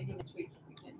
maybe next week we can.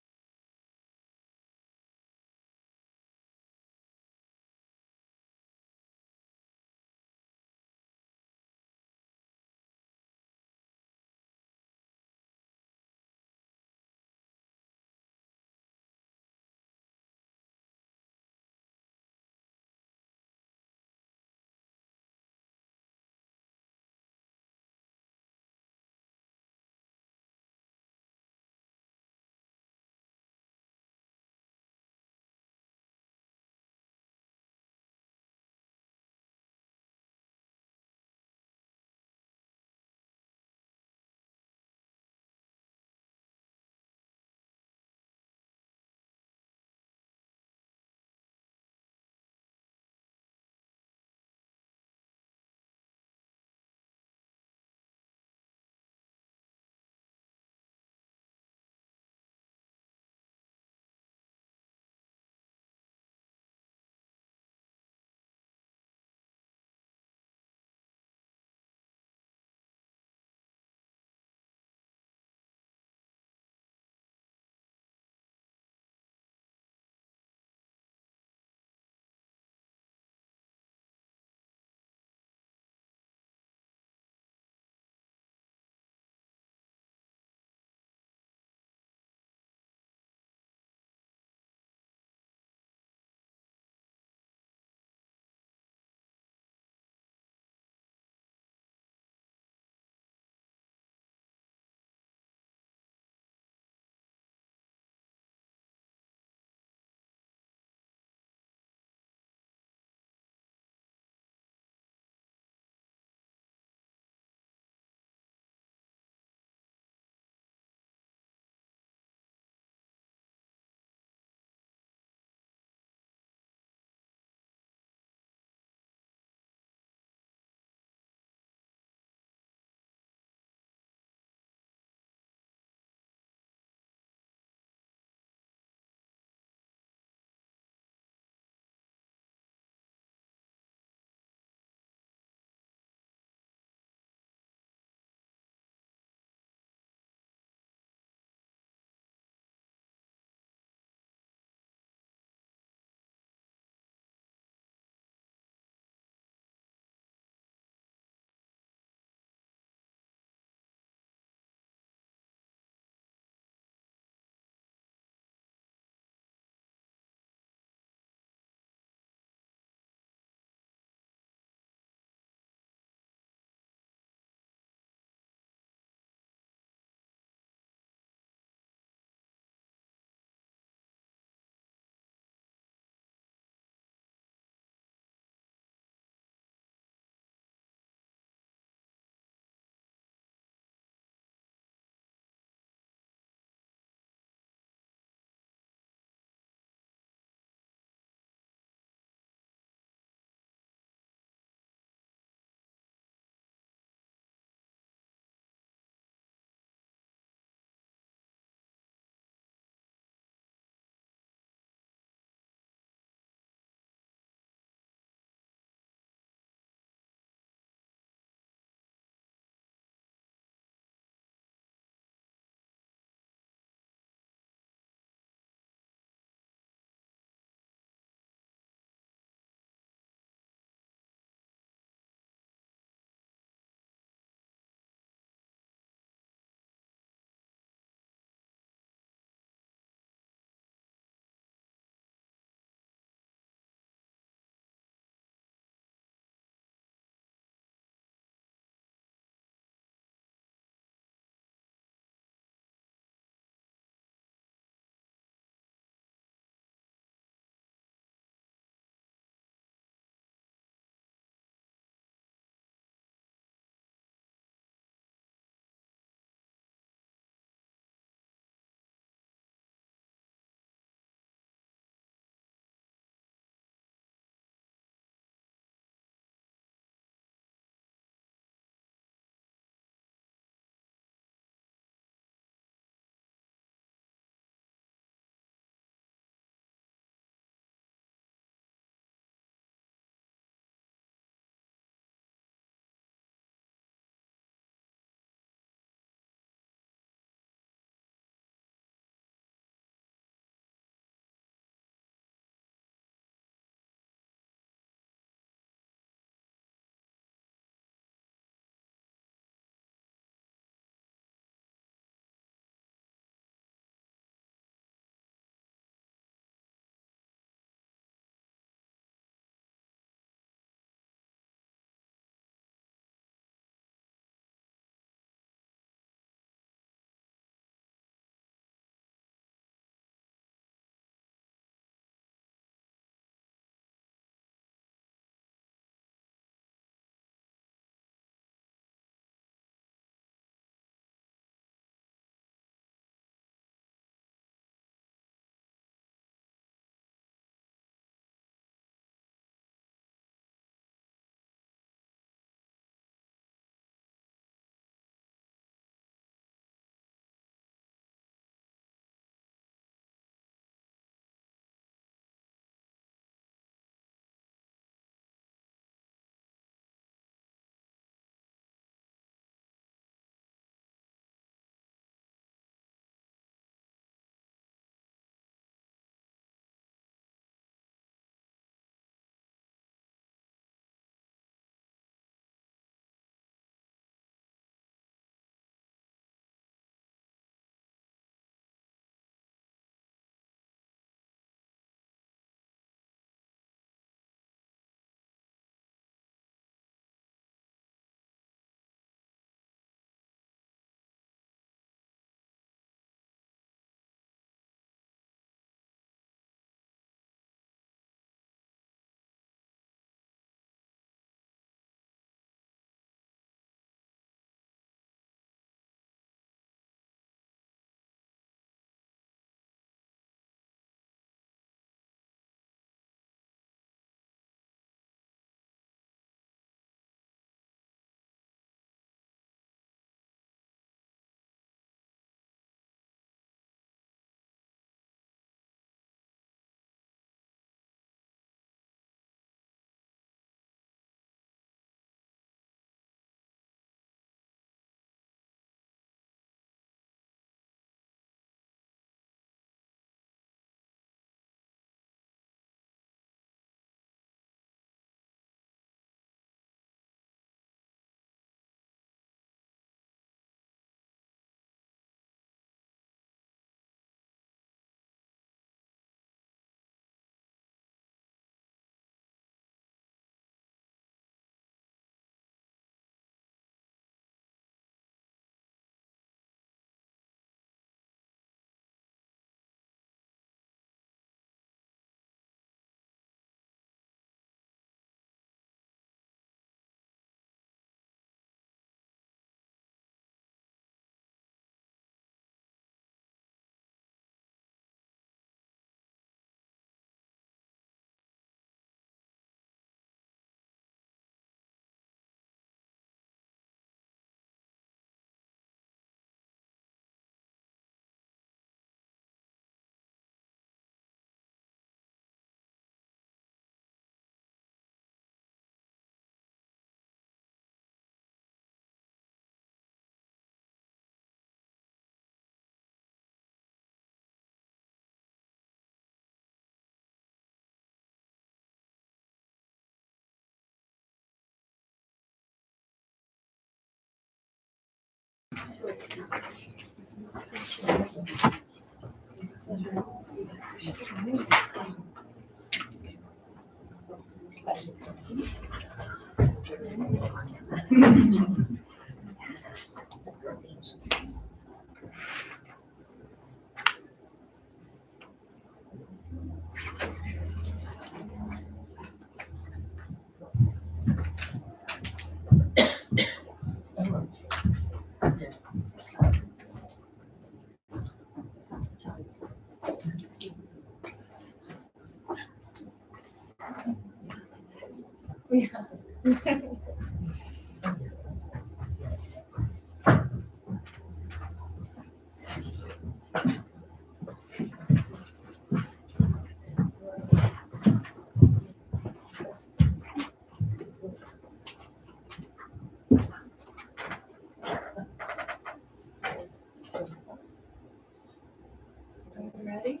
Ready?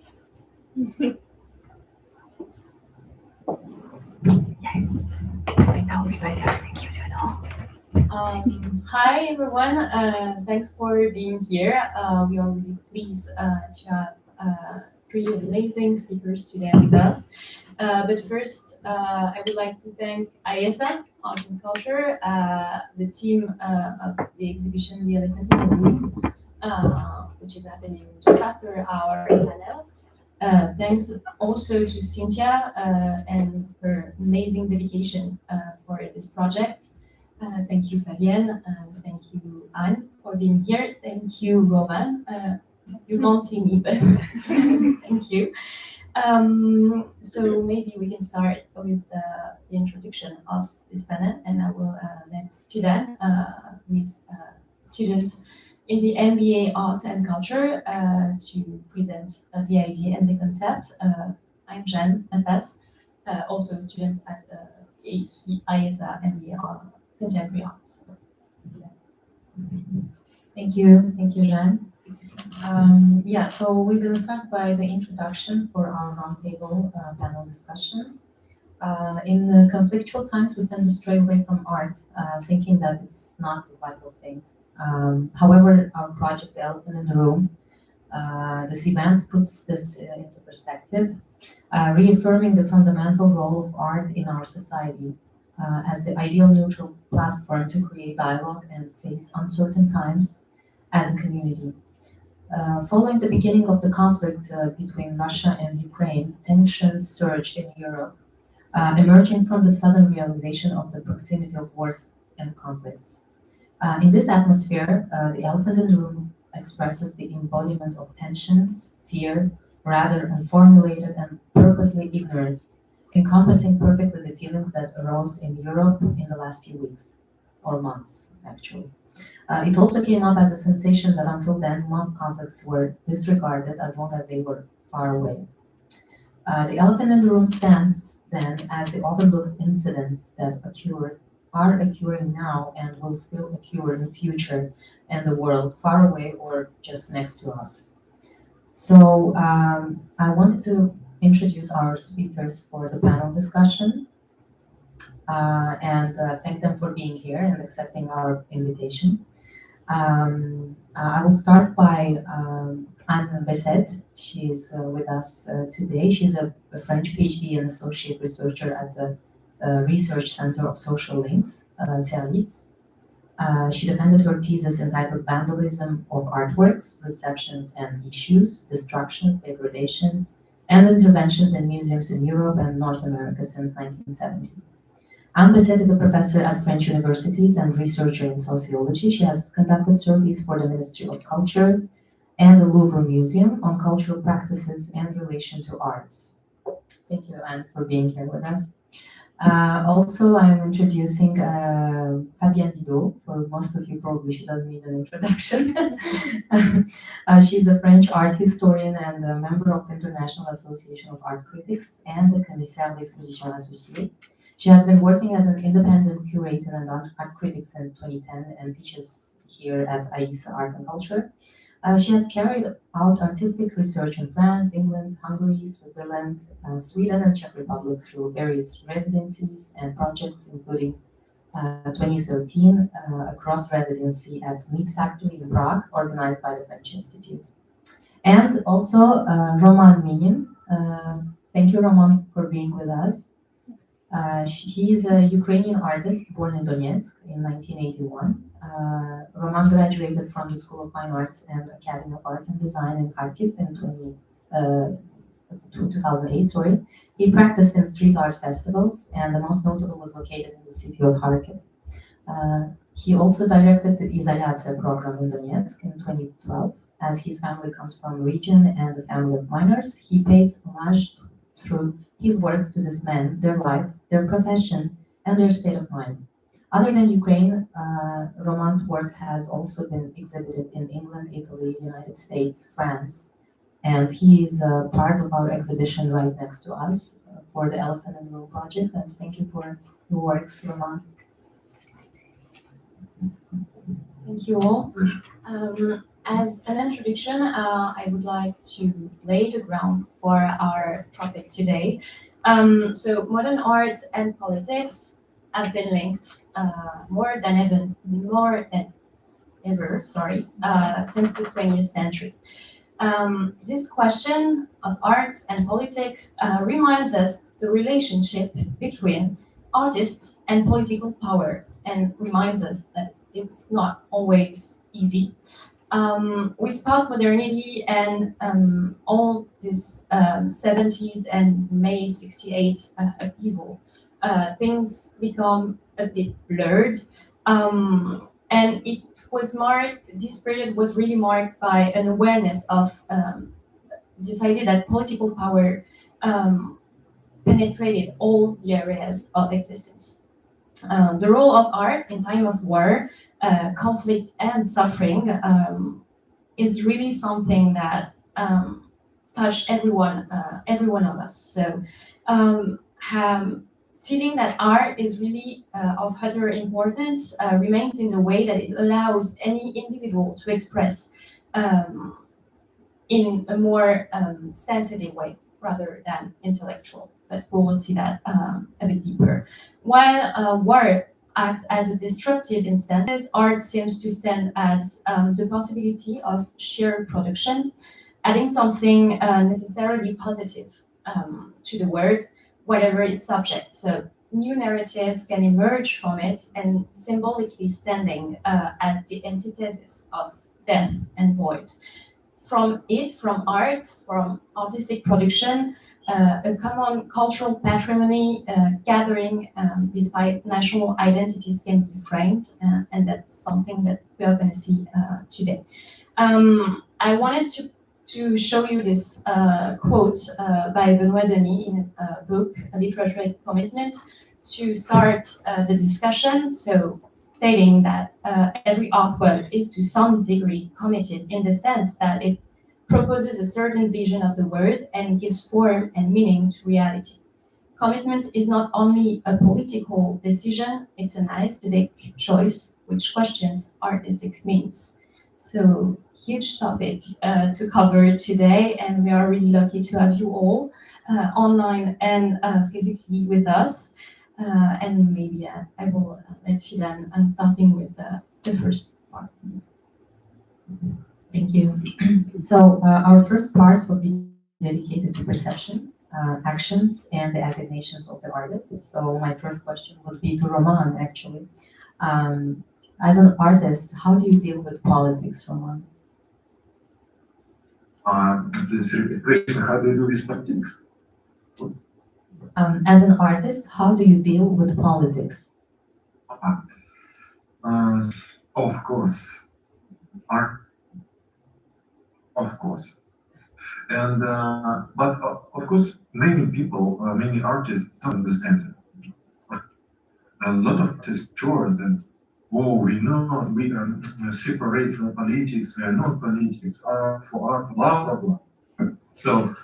Right now it's my turn. Thank you, Hi everyone, thanks for being here. We are really pleased to have three amazing speakers today with us. But first, I would like to thank IESA Art and Culture, the team of the exhibition The Elephant in the Room, which is happening just after our panel. Thanks also to Cynthia and her amazing dedication for this project. Thank you, Fabienne. Thank you, Anne, for being here. Thank you, Roman. You don't see me, but thank you. So maybe we can start with the introduction of this panel, and I will let Fidan, who is a student in the MBA Art and Culture, to present the idea and the concept. I'm Jeanne Mathas, also a student at IESA MBA Contemporary Art. Thank you, Jeanne. So we're going to start by the introduction for our roundtable panel discussion. In conflictual times, we tend to stray away from art, thinking that it's not the vital thing. However, our project, The Elephant in the Room, this event puts this into perspective, reaffirming the fundamental role of art in our society as the ideal neutral platform to create dialogue and face uncertain times as a community. Following the beginning of the conflict between Russia and Ukraine, tensions surged in Europe, emerging from the sudden realization of the proximity of wars and conflicts. In this atmosphere, The Elephant in the Room expresses the embodiment of tensions, fear, rather unformulated and purposely ignorant, encompassing perfectly the feelings that arose in Europe in the last few weeks, or months, actually. It also came up as a sensation that until then, most conflicts were disregarded as long as they were far away. The Elephant in the Room stands then as the overlooked incidents that are occurring now and will still occur in the future in the world, far away or just next to us. So I wanted to introduce our speakers for the panel discussion and thank them for being here and accepting our invitation. I will start by Anne Bessette. She is with us today. She's a French PhD and associate researcher at the Research Center of Social Links, CERLIS. She defended her thesis entitled Vandalism of Artworks, Receptions and Issues, Destructions, Degradations, and Interventions in Museums in Europe and North America since 1970. Anne Bessette is a professor at French universities and researcher in sociology. She has conducted surveys for the Ministry of Culture and the Louvre Museum on cultural practices and relation to arts. Thank you, Anne, for being here with us. Also, I'm introducing Fabienne Bideaud. For most of you, probably she doesn't need an introduction. She's a French art historian and a member of the International Association of Art Critics and the Commissaire d'Exposition Associée. She has been working as an independent curator and art critic since 2010 and teaches here at IESA Art and Culture. She has carried out artistic research in France, England, Hungary, Switzerland, Sweden, and Czech Republic through various residencies and projects, including 2013, a cross-residency at Meat Factory in Prague, organized by the French Institute. And also Roman Minin. Thank you, Roman, for being with us. He is a Ukrainian artist born in Donetsk in 1981. Roman graduated from the School of Fine Arts and Academy of Arts and Design in Kharkiv in 2008. Sorry. He practiced in street art festivals, and the most notable was located in the city of Kharkiv. He also directed the IESA program in Donetsk in 2012. As his family comes from a region and a family of miners, he pays homage through his works to these men, their life, their profession, and their state of mind. Other than Ukraine, Roman's work has also been exhibited in England, Italy, United States, France, and he is part of our exhibition right next to us for the Elephant in the Room project. And thank you for your works, Roman. Thank you all. As an introduction, I would like to lay the ground for our topic today. So modern arts and politics have been linked more than ever, since the 20th century. This question of arts and politics reminds us the relationship between artists and political power, and reminds us that it's not always easy. With postmodernity and all this 70s and May 68 upheaval, things become a bit blurred. And this period was really marked by an awareness of decided that political power penetrated all the areas of existence. The role of art in time of war, conflict, and suffering is really something that touched every one of us. So, feeling that art is really of utter importance remains in the way that it allows any individual to express in a more sensitive way rather than intellectual. But we will see that a bit deeper. While war acts as a destructive instance, art seems to stand as the possibility of shared production, adding something necessarily positive to the world, whatever its subject. So new narratives can emerge from it, and symbolically standing as the antithesis of death and void. From art, from artistic production, a common cultural patrimony gathering despite national identities can be framed, and that's something that we are going to see today. I wanted to show you this quote by Benoît Denis in his book, Literature Commitment, to start the discussion. So stating that every artwork is to some degree committed in the sense that it proposes a certain vision of the world and gives form and meaning to reality. Commitment is not only a political decision, it's an aesthetic choice which questions artistic means. So huge topic to cover today, and we are really lucky to have you all online and physically with us. And maybe I will let Fidan starting with the first part. Thank you. So our first part will be dedicated to perception, actions, and the assignations of the artists. So my first question would be to Roman, actually. As an artist, how do you deal with politics, Roman? This is a question, how do you do with politics? As an artist, how do you deal with politics? Of course. Art. Of course. And but of course, many people, many artists don't understand it. A lot of gestures and we know we are separate from politics, we are not politics, art for art, blah blah blah. So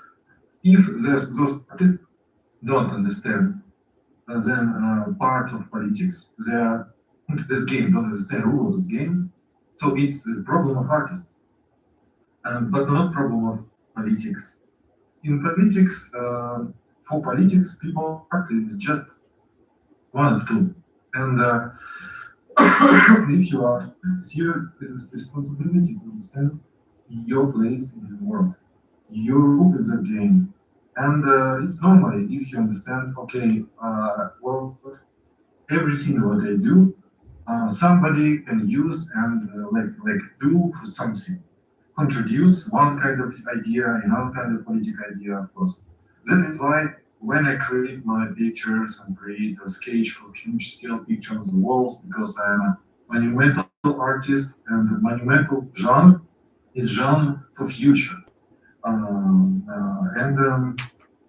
if there's those artists don't understand, then part of politics, they are into this game, don't understand rules of this game. So it's the problem of artists. But not problem of politics. In politics, for politics, people practice just one of two. And if you are serious with responsibility to understand your place in the world, your role in the game. And it's normal if you understand, okay, well, everything what I do, somebody can use and like do for something. Introduce one kind of idea, another kind of political idea, of course. That is why when I create my pictures and create a sketch for huge scale pictures on the walls, because I'm a monumental artist and the monumental genre is genre for future.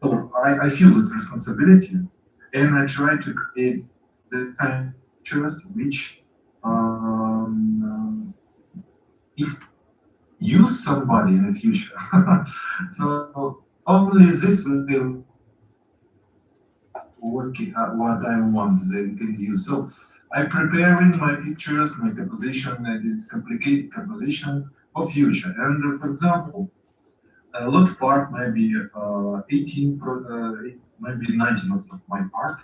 So I feel that responsibility and I try to create the kind of pictures which if use somebody in the future. So only this will work what I want they can use. So I preparing my pictures, my composition, and it's complicated composition for future. And for example, a lot of part maybe 18, maybe 19. That's not my art.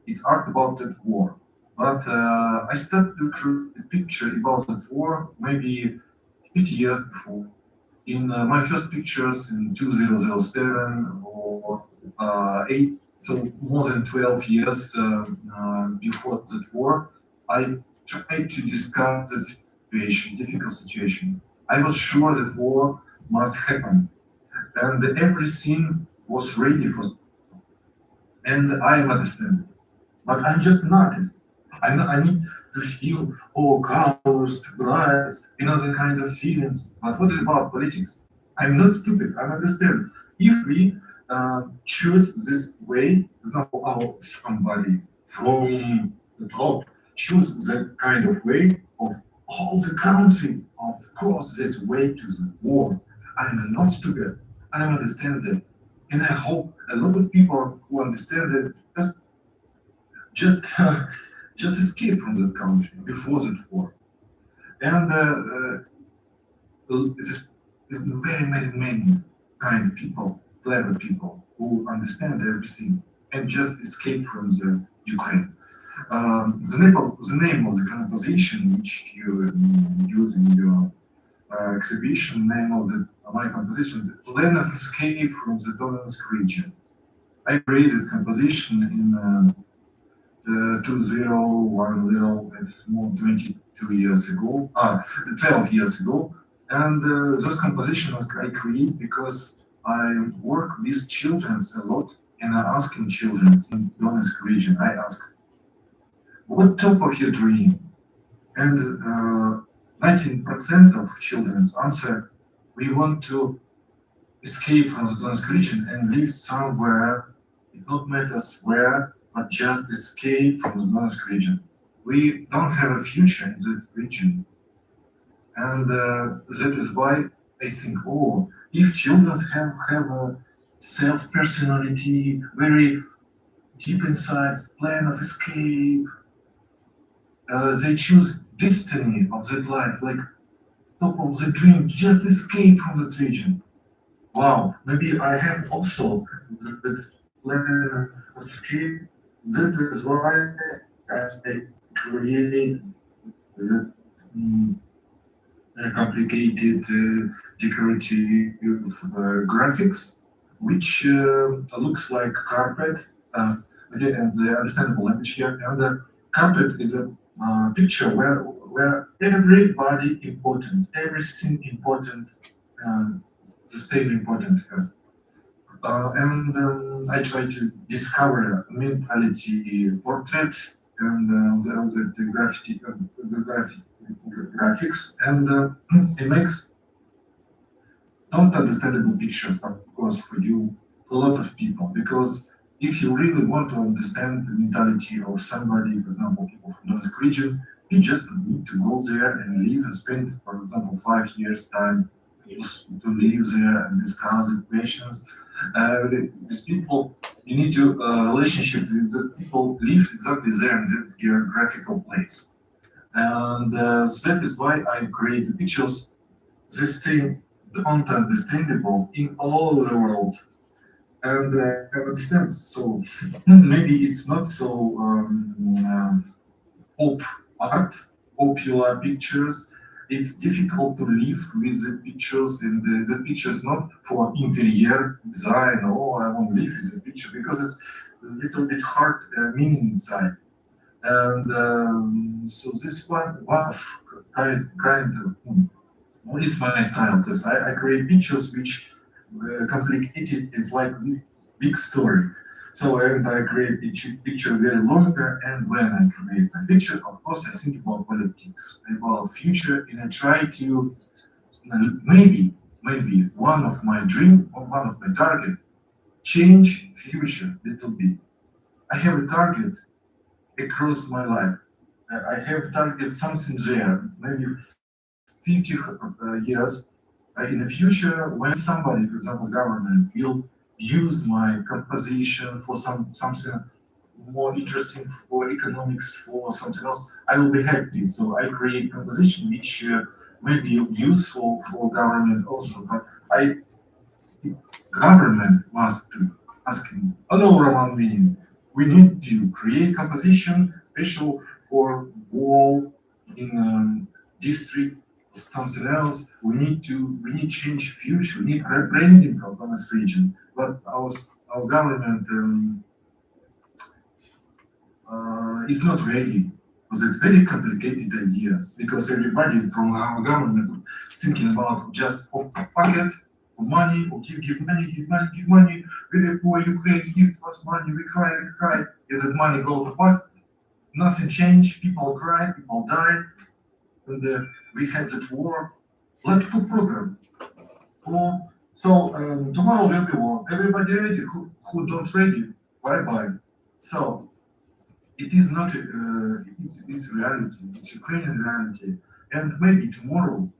It's art about that war. But I started to create a picture about that war maybe 50 years before. In my first pictures in 2007 or 8, so more than 12 years before that war, I tried to discuss the situation, difficult situation. I was sure that war must happen, and everything was ready for. And I understand, but I'm just an artist. I need to feel all colors, lights, another kind of feelings. But what about politics? I'm not stupid. I understand. If we choose this way, for example, somebody from the top choose that kind of way of all the country, of course, that way to the war. I'm not stupid. I understand that. And I hope a lot of people who understand that just just escape from that country before that war. And this very many kind of people, clever people who understand everything and just escape from the Ukraine. The name of the composition which you use in your exhibition, name of my composition, the plan of escape from the Donetsk region. I created this composition in 2010, it's more 22 years ago, 12 years ago. And those compositions I create because I work with children a lot and I ask children in Donetsk region, I ask, what top of your dream? And 19% of children answer, we want to escape from the Donetsk region and live somewhere, it not matters where, but just escape from the Donetsk region. We don't have a future in that region. And that is why I think, oh, if children have a self-personality, very deep inside, plan of escape, they choose destiny of that life, like top of the dream, just escape from that region. Wow, maybe I have also that plan of escape. That is why I create the complicated decorative graphics, which looks like carpet, again, and the understandable language here. And the carpet is a picture where everybody important, everything important, the same important has. And I try to discover a mentality portrait and the graphics, and it makes not understandable pictures, of course, for you, for a lot of people. Because if you really want to understand the mentality of somebody, for example, people from Donetsk region, you just need to go there and live and spend, for example, 5 years time to live there and discuss the questions. With people, you need to relationship with the people live exactly there in that geographical place. And that is why I create the pictures. This thing don't understandable in all the world. And I understand. So maybe it's not so pop art, popular pictures. It's difficult to live with the pictures, and the pictures not for interior design. Oh, I want to live with the picture because it's a little bit hard meaning inside. And so this one of kind of it's my style because I create pictures which complicated. It's like big story. So and I create picture very longer. And when I create a picture, of course, I think about politics, about future, and I try to maybe one of my dream or one of my target change future little bit. I have a target across my life. I have target something there, maybe 50 years in the future when somebody, for example, government will use my composition for something more interesting for economics for something else, I will be happy. So I create composition which may be useful for government also. But government must ask me, oh no, Roman Minin, we need to create composition special for wall in district, something else. We need change future. We need rebranding of this region. But our government is not ready because it's very complicated ideas. Because everybody from our government is thinking about just for pocket. Money, or give money. Very poor Ukraine, give us money, we cry. Is that money go to pocket? Nothing changed, people cry, people die, and we had that war, like food program. So tomorrow will be war. Everybody ready? Who don't ready? Bye. So it is not. It's reality. It's Ukrainian reality, and maybe tomorrow.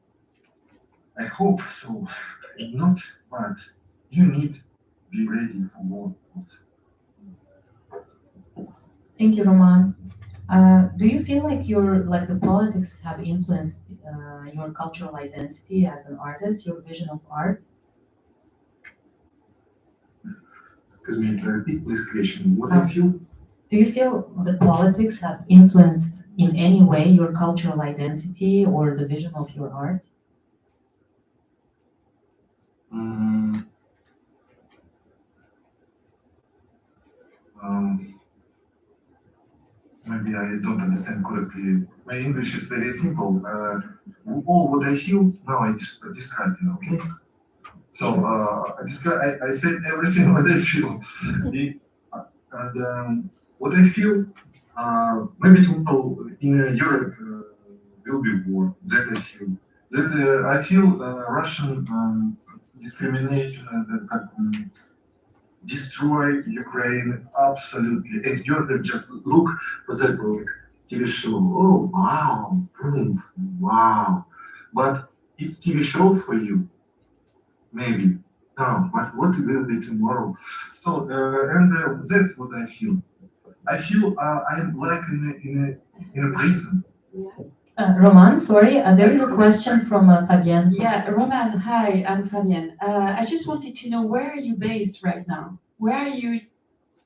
I hope so. Not, but you need to be ready for war. Thank you, Roman. Do you feel like the politics have influenced your cultural identity as an artist, your vision of art? Excuse me, repeat this question. What I feel? Do you feel the politics have influenced in any way your cultural identity or the vision of your art? Maybe I don't understand correctly. My English is very simple. All what I feel now I describe you. Okay. So I said everything what I feel. And what I feel, maybe tomorrow in Europe will be war. That I feel. That I feel Russian discrimination and destroy Ukraine absolutely. And Europe just look for that like TV show. Oh wow, boom, wow. But it's TV show for you, maybe. No, but what will be tomorrow? So and that's what I feel. I feel I'm like in a prison. Roman, sorry, there is a question from Fabienne. Yeah, Roman, hi, I'm Fabienne. I just wanted to know, where are you based right now? Where are you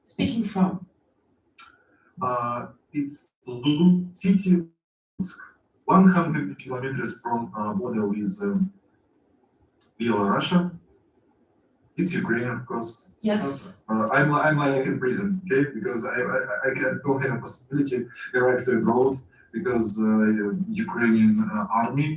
speaking from? It's city, 100 kilometers from border with Belarus. It's Ukraine, of course. Yes. I'm like in prison, okay? Because I don't have a possibility to arrive to abroad because Ukrainian army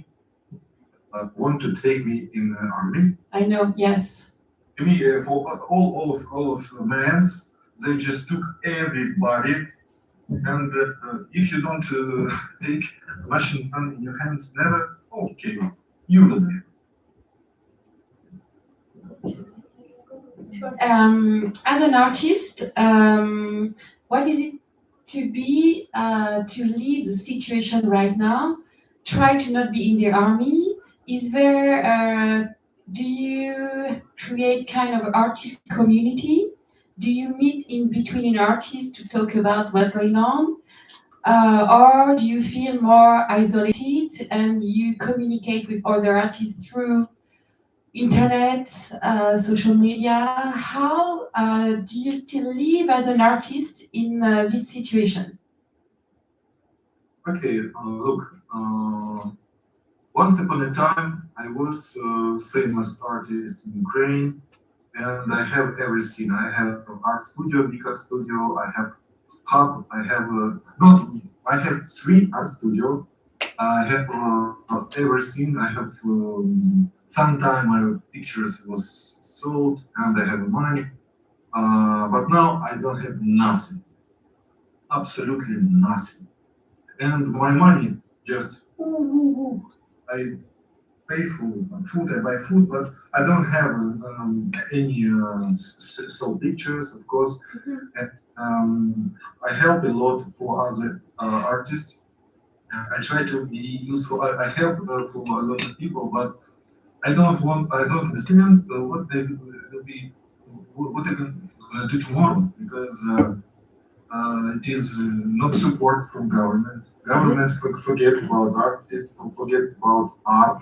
want to take me in the army. I know. Yes. Me for all of men's, they just took everybody, and if you don't take machine gun in your hands, never okay, you will be. As an artist, what is it to be to leave the situation right now? Try to not be in the army. Is there? Do you create kind of artist community? Do you meet in between artists to talk about what's going on? Or do you feel more isolated and you communicate with other artists through internet, social media? How do you still live as an artist in this situation? Okay, look, once upon a time, I was a famous artist in Ukraine, and I have everything. I have an art studio, big art studio. I have hub. I have not. I have 3 art studio. I have everything. I have sometime my pictures was sold, and I have money. But now I don't have nothing. Absolutely nothing. And my money just I pay for food, I buy food, but I don't have any sell pictures, of course. And, I help a lot for other artists. I try to be useful. I help for a lot of people, but I don't understand what they will be, what they can do tomorrow, because it is not support from government. Government forget about artists, forget about art,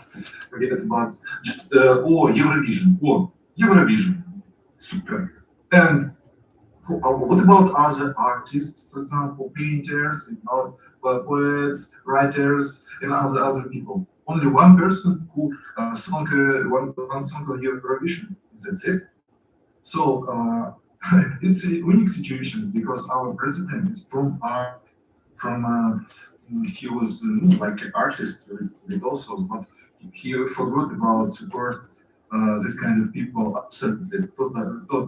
forget about just Eurovision. Oh, Eurovision, super. And what about other artists, for example, painters, about poets, writers, and other people? Only one person who sung one song on Eurovision. That's it. So it's a unique situation because our president is from art, from he was like an artist also, but he forgot about support this kind of people absolutely total.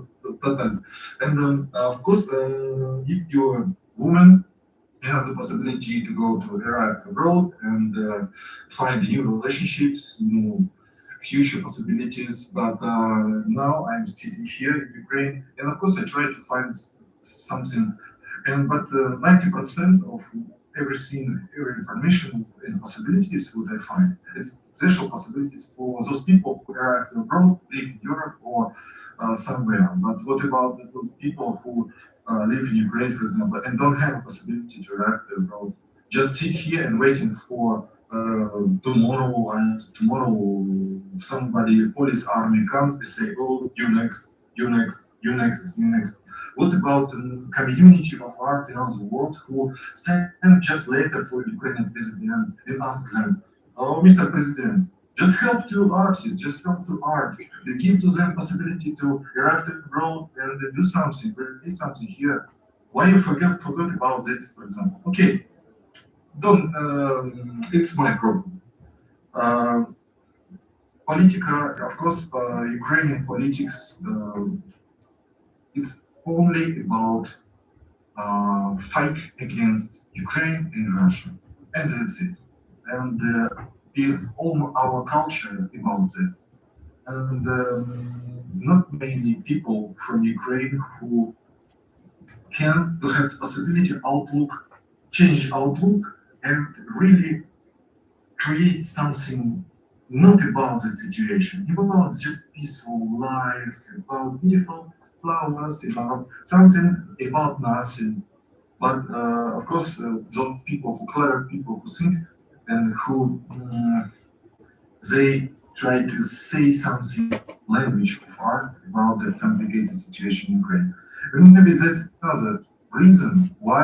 And of course, if you're a woman, you have the possibility to go to arrive abroad and find new relationships, new future possibilities. But now I'm sitting here in Ukraine, and of course I try to find something. And but 90% of everything, every information and possibilities what I find is special possibilities for those people who arrive abroad, live in Europe or somewhere. But what about the people who live in Ukraine, for example, and don't have a possibility to arrive abroad? Just sit here and waiting for tomorrow, and tomorrow somebody, police army comes and say, oh, you next, you next, you next, you next. What about the community of art around the world who send just letter for Ukrainian president and ask them, oh, Mr. President, just help to artists, just help to art. They give to them possibility to arrive abroad and do something, create something here. Why you forgot about that, for example? Okay, don't. It's my problem. Uh, of course, Ukrainian politics. It's only about fight against Ukraine and Russia, and that's it. And all our culture about that. And not many people from Ukraine who can to have the possibility outlook, change outlook, and really create something not about the situation, about just peaceful life, about beautiful flowers, about something about nothing. But of course, those people who clever people who think and who they try to say something language of art about the complicated situation in Ukraine. And maybe that's another reason why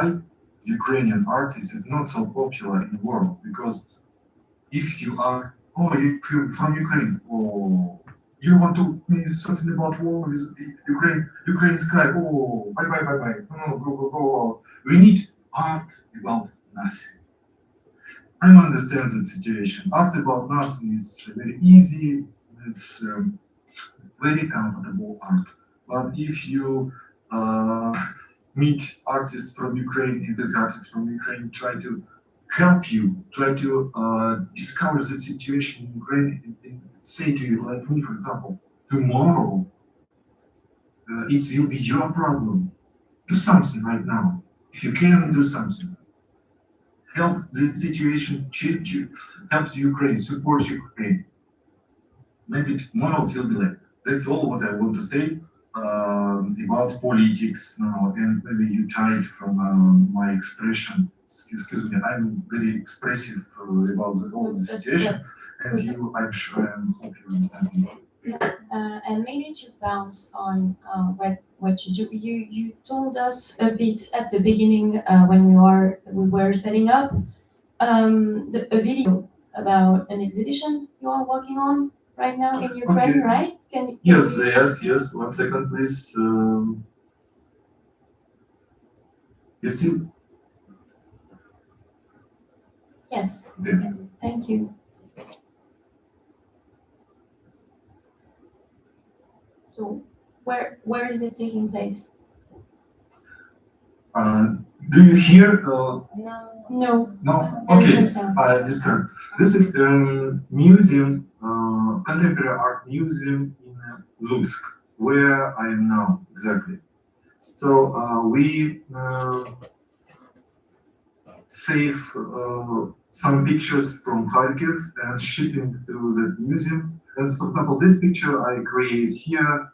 Ukrainian artist is not so popular in the world, because if you are, oh, you're from Ukraine, or you want to be something about war with Ukraine sky, oh, bye, bye, bye, bye, no, go. We need art about nothing. I understand that situation. Art about nothing is very easy, it's very comfortable art. But if you meet artists from Ukraine, if this artist from Ukraine try to help you, try to discover the situation in Ukraine, and say to you, like me, for example, tomorrow it will be your problem. Do something right now. If you can do something, help the situation, help Ukraine, support Ukraine. Maybe tomorrow it will be late. That's all what I want to say about politics now, and maybe you tired from my expression. Excuse me, I'm very expressive about the whole situation, and you, I'm sure, I hope you understand me. And maybe to bounce on what you do, you told us a bit at the beginning when we were setting up a video about an exhibition you are working on right now in Ukraine, Okay. right? Can Yes, we... yes. 1 second, please. You see? Yes. There. Thank you. So where is it taking place? Do you hear? No. No. There is Okay. no sound. Describe. This is museum, contemporary art museum in Lutsk, where I am now exactly. So we save some pictures from Kharkiv and shipping to the museum. And for example, this picture I create here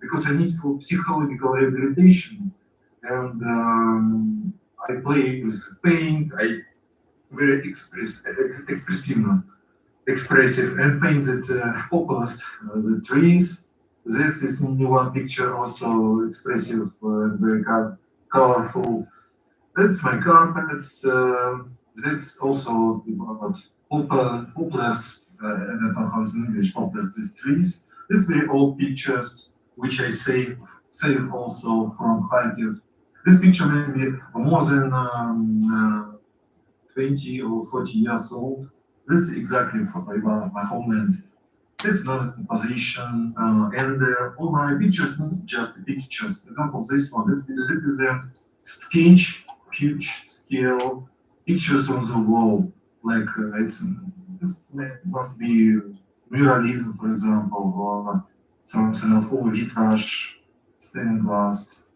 because I need for psychological rehabilitation, and I play with paint. I very expressive, and painted populist the trees. This is one picture also expressive, very colorful. That's my carpets. That's also about poplars. I don't know how it's in English. Poplars, these trees. These very old pictures, which I save also from Kharkiv. This picture may be more than 20 or 40 years old. This is exactly about my homeland. It's another composition, and all my pictures not just pictures. For example, this one, that is a sketch, huge scale pictures on the wall. Like it must be muralism, for example, or something else, or vitrage, stained glass.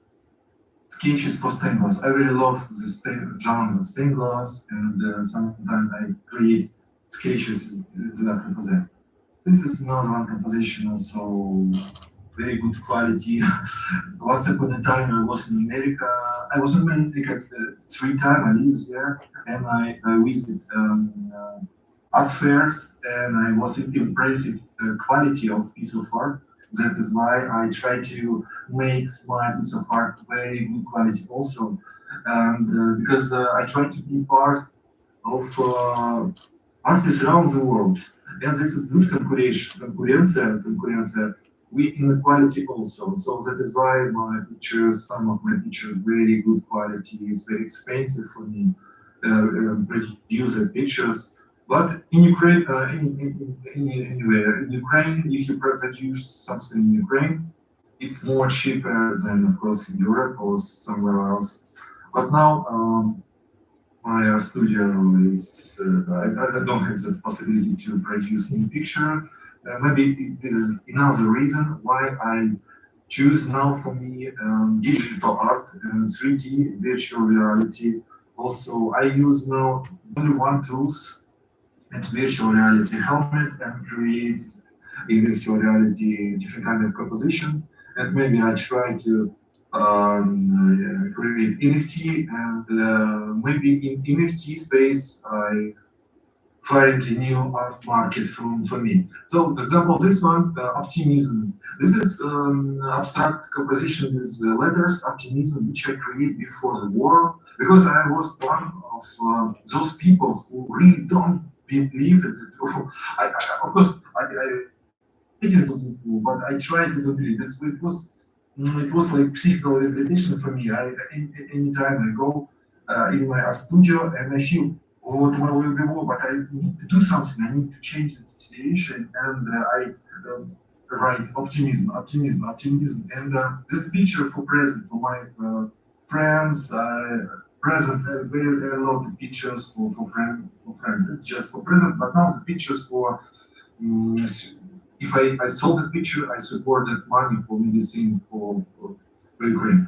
Sketches for stained glass. I really love the genre of stained glass, and sometimes I create sketches exactly for that. This is another one composition, also very good quality. Once upon a time, I was in America. I was in America 3 times. I lived there, and I visited art fairs, and I was impressed with the quality of piece of art. That is why I try to make my piece of art very good quality also, and because I try to be part of artists around the world. And this is good concurrence, we inequality also. So that is why my pictures, some of my pictures, very good quality. It's very expensive for me produce the pictures. But in Ukraine, anywhere in Ukraine, if you produce something in Ukraine, it's more cheaper than, of course, in Europe or somewhere else. But now. My studio is, I don't have the possibility to produce new picture. Maybe this is another reason why I choose now for me digital art and 3D virtual reality. Also, I use now only one tools and virtual reality helmet and create in virtual reality different kind of composition. And maybe I try to create NFT, and maybe in NFT space I find a new art market for me. So, for example, this one, optimism. This is abstract composition with letters, optimism, which I created before the war, because I was one of those people who really don't believe it. Of course, it was, but I tried to do this. It was like psychical rehabilitation for me. Anytime I go in my art studio and I feel, oh, tomorrow will be war, but I need to do something. I need to change the situation, and I write optimism. And this picture for present for my friends. Present, very a lot of pictures for friends. It's just for present, but now the pictures for. If I sold the picture, I supported money for medicine for Ukraine.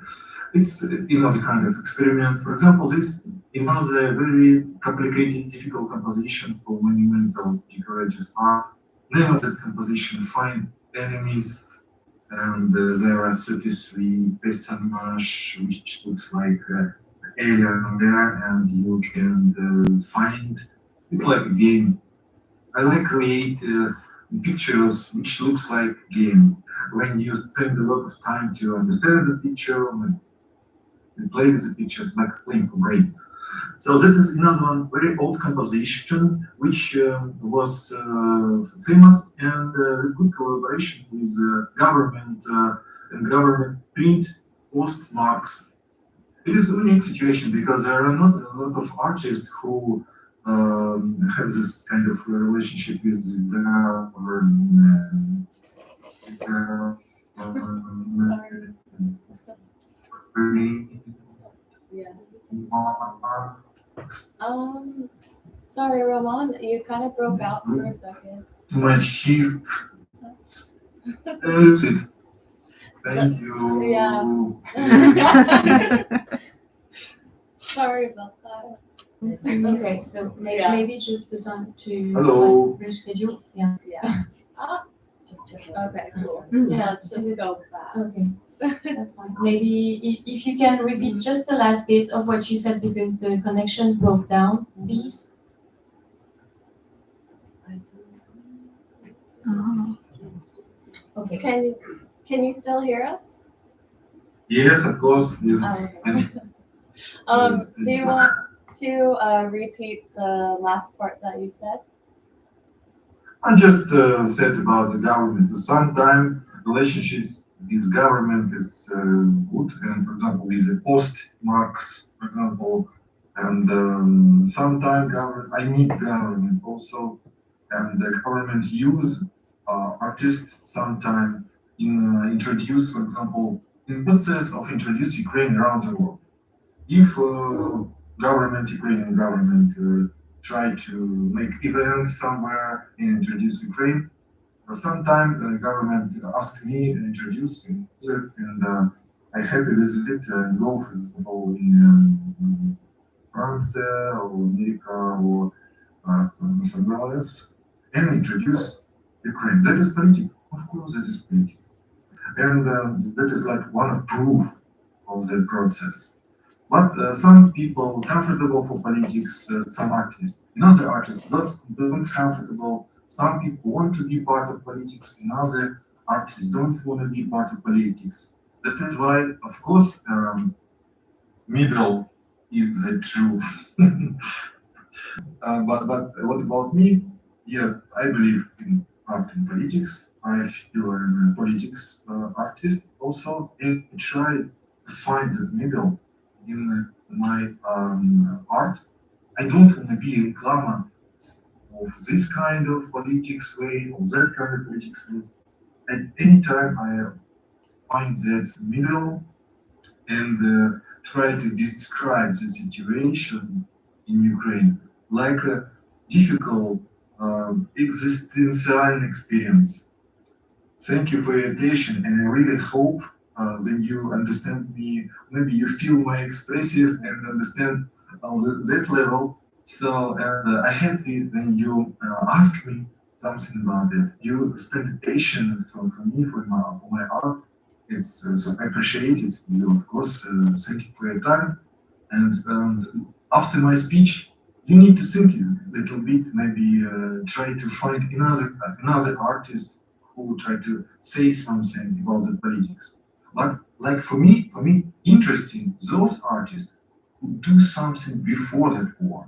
It's another kind of experiment. For example, this another very complicated, difficult composition for monumental decorative art. Name of that composition: Find Enemies, and there are 33 personages, which looks like alien there, and you can find. It's like a game. I like create pictures which looks like game. When you spend a lot of time to understand the picture and play with the pictures, like playing for brain. So that is another one very old composition, which was famous and good collaboration with government and government print postmarks. It is a unique situation because there are not a lot of artists who have this kind of relationship with the government. Sorry, Roman, you kind of broke out for a second. My chief. That's it. Thank you. Yeah. Sorry about that. Okay, so maybe just the time to Hello. reschedule. Yeah. Yeah. Okay, cool. Yeah, Let's just go with that. Okay, that's fine. Maybe if you can repeat just the last bit of what you said because the connection broke down, please. Okay. Can you still hear us? Yes, of course. Yes. Oh, okay. Do you want to repeat the last part that you said? I just said about the government. Sometimes relationships with government is good, and for example, with the postmarks, for example, and sometimes I need government also, and the government use artists sometimes in introduce, for example, in process of introduce Ukraine around the world. If Ukrainian government try to make events somewhere and introduce Ukraine, sometimes the government ask me to introduce it, and I happy visit it and go, for example, in France or America or somewhere else and introduce Ukraine. That is politics, of course, that is politics, and that is like one proof of the process. But some people comfortable for politics, some artists, another artists don't comfortable. Some people want to be part of politics, another artists don't want to be part of politics. That is why, of course, middle is the true. But what about me? Yeah, I believe in art and politics. I feel I'm a politics artist also, and try to find the middle in my art. I don't want to be a reclama of this kind of politics way or that kind of politics way. At any time, I find that middle and try to describe the situation in Ukraine like a difficult existential experience. Thank you for your attention, and I really hope that you understand me. Maybe you feel my expressive and understand this level. So I happy that you ask me something about it. You spend attention for me for my art. It's so I appreciate it. You of course thank you for your time. And after my speech, you need to think a little bit. Maybe try to find another artist who try to say something about the politics. But like for me, interesting those artists who do something before that war,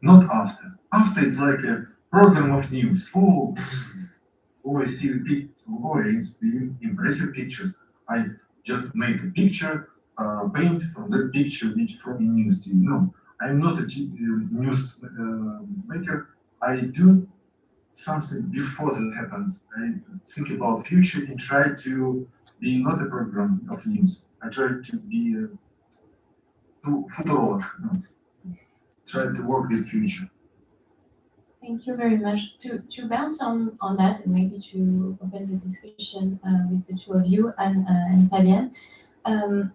not after. After it's like a program of news. Oh, I see the picture. Oh, it's impressive pictures. I just make a picture, paint from that picture, which from the news TV. No, I'm not a news maker. I do something before that happens. I think about future and try to be not a program of news. I try to be a futurolog. Try to work with future. Thank you very much. To bounce on that and maybe to open the discussion with the two of you and Fabienne.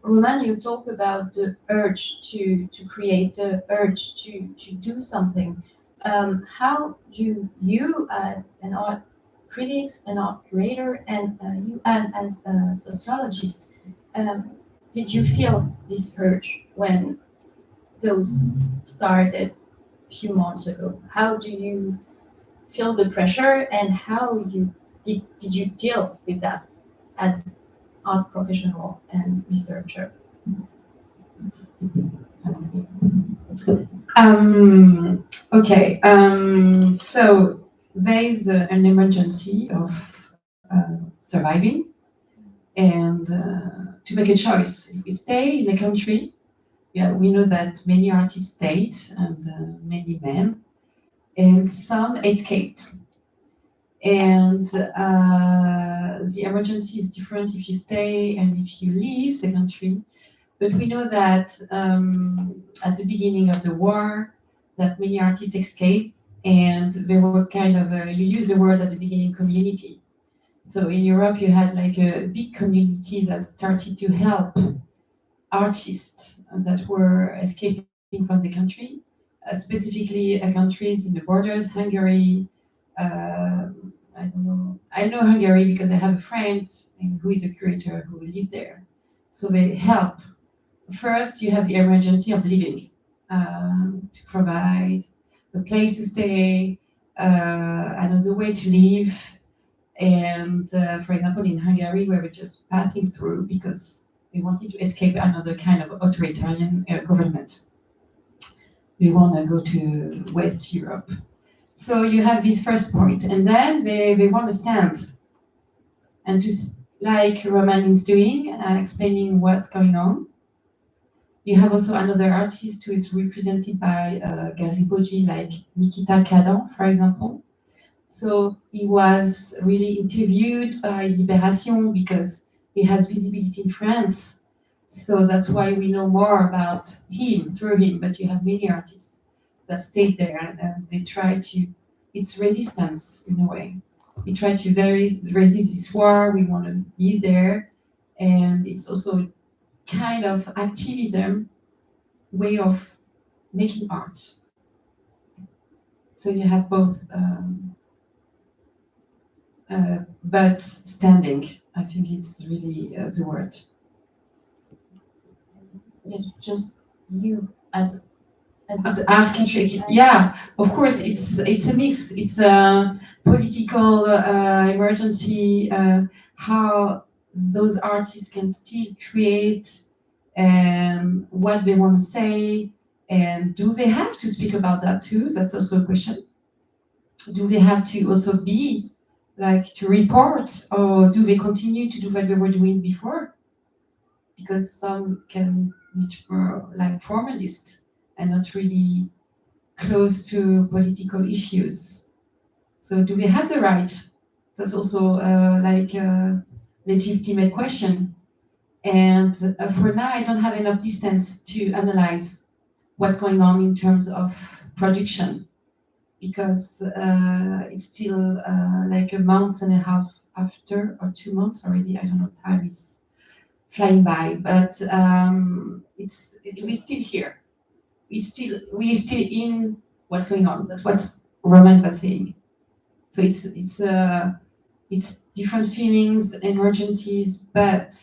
Roman, you talk about the urge to create, the urge to do something. How do you as an art critic, an art curator, and you as a sociologist, did you feel this urge when those started a few months ago? How do you feel the pressure, and how did you deal with that as art professional and researcher? Okay, so there is an emergency of surviving and to make a choice. If we stay in the country, yeah, we know that many artists stayed and many men, and some escaped. And the emergency is different if you stay and if you leave the country. But we know that at the beginning of the war, that many artists escaped, and they were kind of you use the word at the beginning, community. So in Europe, you had like a big community that started to help artists that were escaping from the country, specifically countries in the borders, Hungary. I don't know. I know Hungary because I have a friend who is a curator who lived there. So they help. First, you have the emergency of living to provide a place to stay, another way to live. And for example, in Hungary, we were just passing through because we wanted to escape another kind of authoritarian government. We want to go to West Europe. So you have this first point, and then they want to stand and to, like Roman is doing, explaining what's going on. You have also another artist who is represented by Gallery Boji, like Nikita Kadan, for example. So he was really interviewed by Libération because he has visibility in France. So that's why we know more about him through him. But you have many artists that stayed there and they try to, it's resistance in a way. We try to resist this war, we want to be there. And it's also kind of activism way of making art. So you have both, but standing. I think it's really the word. Yeah, just you as The architect. Yeah, of course, it's a mix. It's a political emergency. How those artists can still create what they want to say, and do they have to speak about that too? That's also a question. Do they have to also be like to report, or do they continue to do what they were doing before? Because some can be more like formalist and not really close to political issues. So do we have the right? That's also like a legitimate question. And for now, I don't have enough distance to analyze what's going on in terms of production, because it's still like a month and a half after, or 2 months already. I don't know, time is flying by, but we're still here. We're still in what's going on. That's what Roman was saying. So it's different feelings, emergencies, but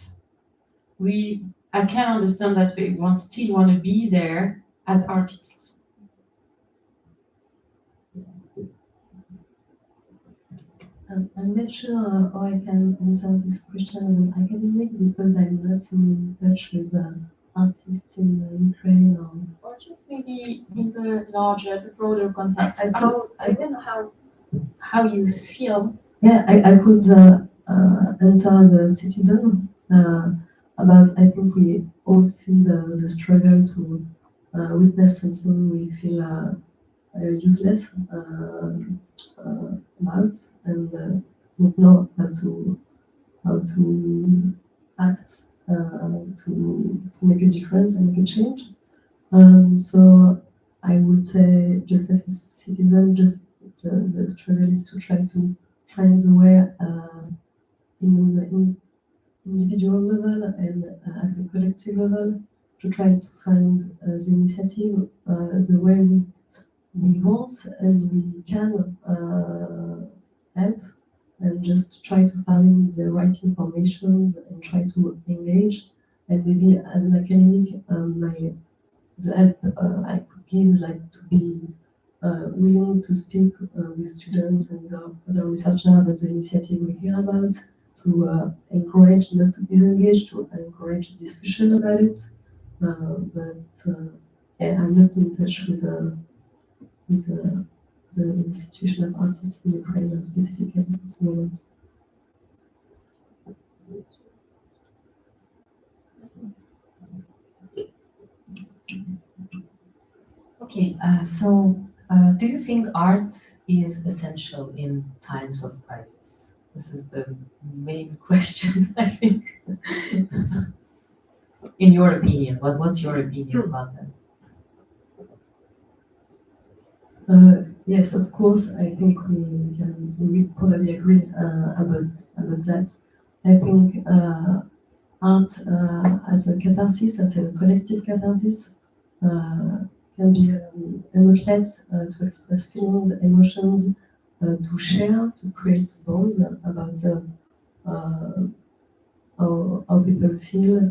I can understand that we still want to be there as artists. I'm not sure how I can answer this question as an academic because I'm not in touch with artists in Ukraine or just maybe in the larger, the broader context. I don't know how you feel. Yeah, I could answer the citizen about. I think we all feel the struggle to witness something we feel useless about and don't know how to act to make a difference and make a change. So I would say, just as a citizen, just the struggle is to try to find the way in individual level and at the collective level to try to find the initiative, the way we want and we can help, and just try to find the right information and try to engage. And maybe as an academic, the help I could give is like to be willing to speak with students and with other researchers about the initiative we hear about, to encourage, not to disengage, to encourage discussion about it. I'm not in touch with the situation of artists in Ukraine specifically at this moment. Okay, do you think art is essential in times of crisis? This is the main question, I think. In your opinion, what's your opinion about that? Yes, of course. I think we probably agree about that. I think art as a catharsis, as a collective catharsis, can be an outlet to express feelings, emotions, to share, to create bonds about how people feel,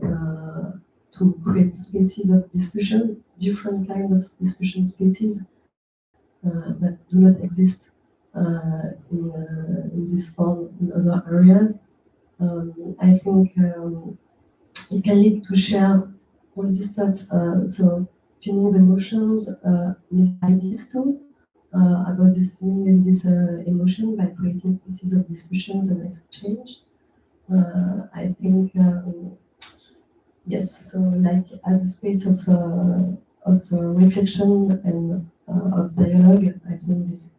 to create spaces of discussion, different kind of discussion spaces that do not exist in this form in other areas. I think it can lead to share all this stuff, so feelings, emotions, maybe ideas too, about this feeling and this emotion by creating spaces of discussions and exchange. I think, yes, so like as a space of reflection and of dialogue, I think it's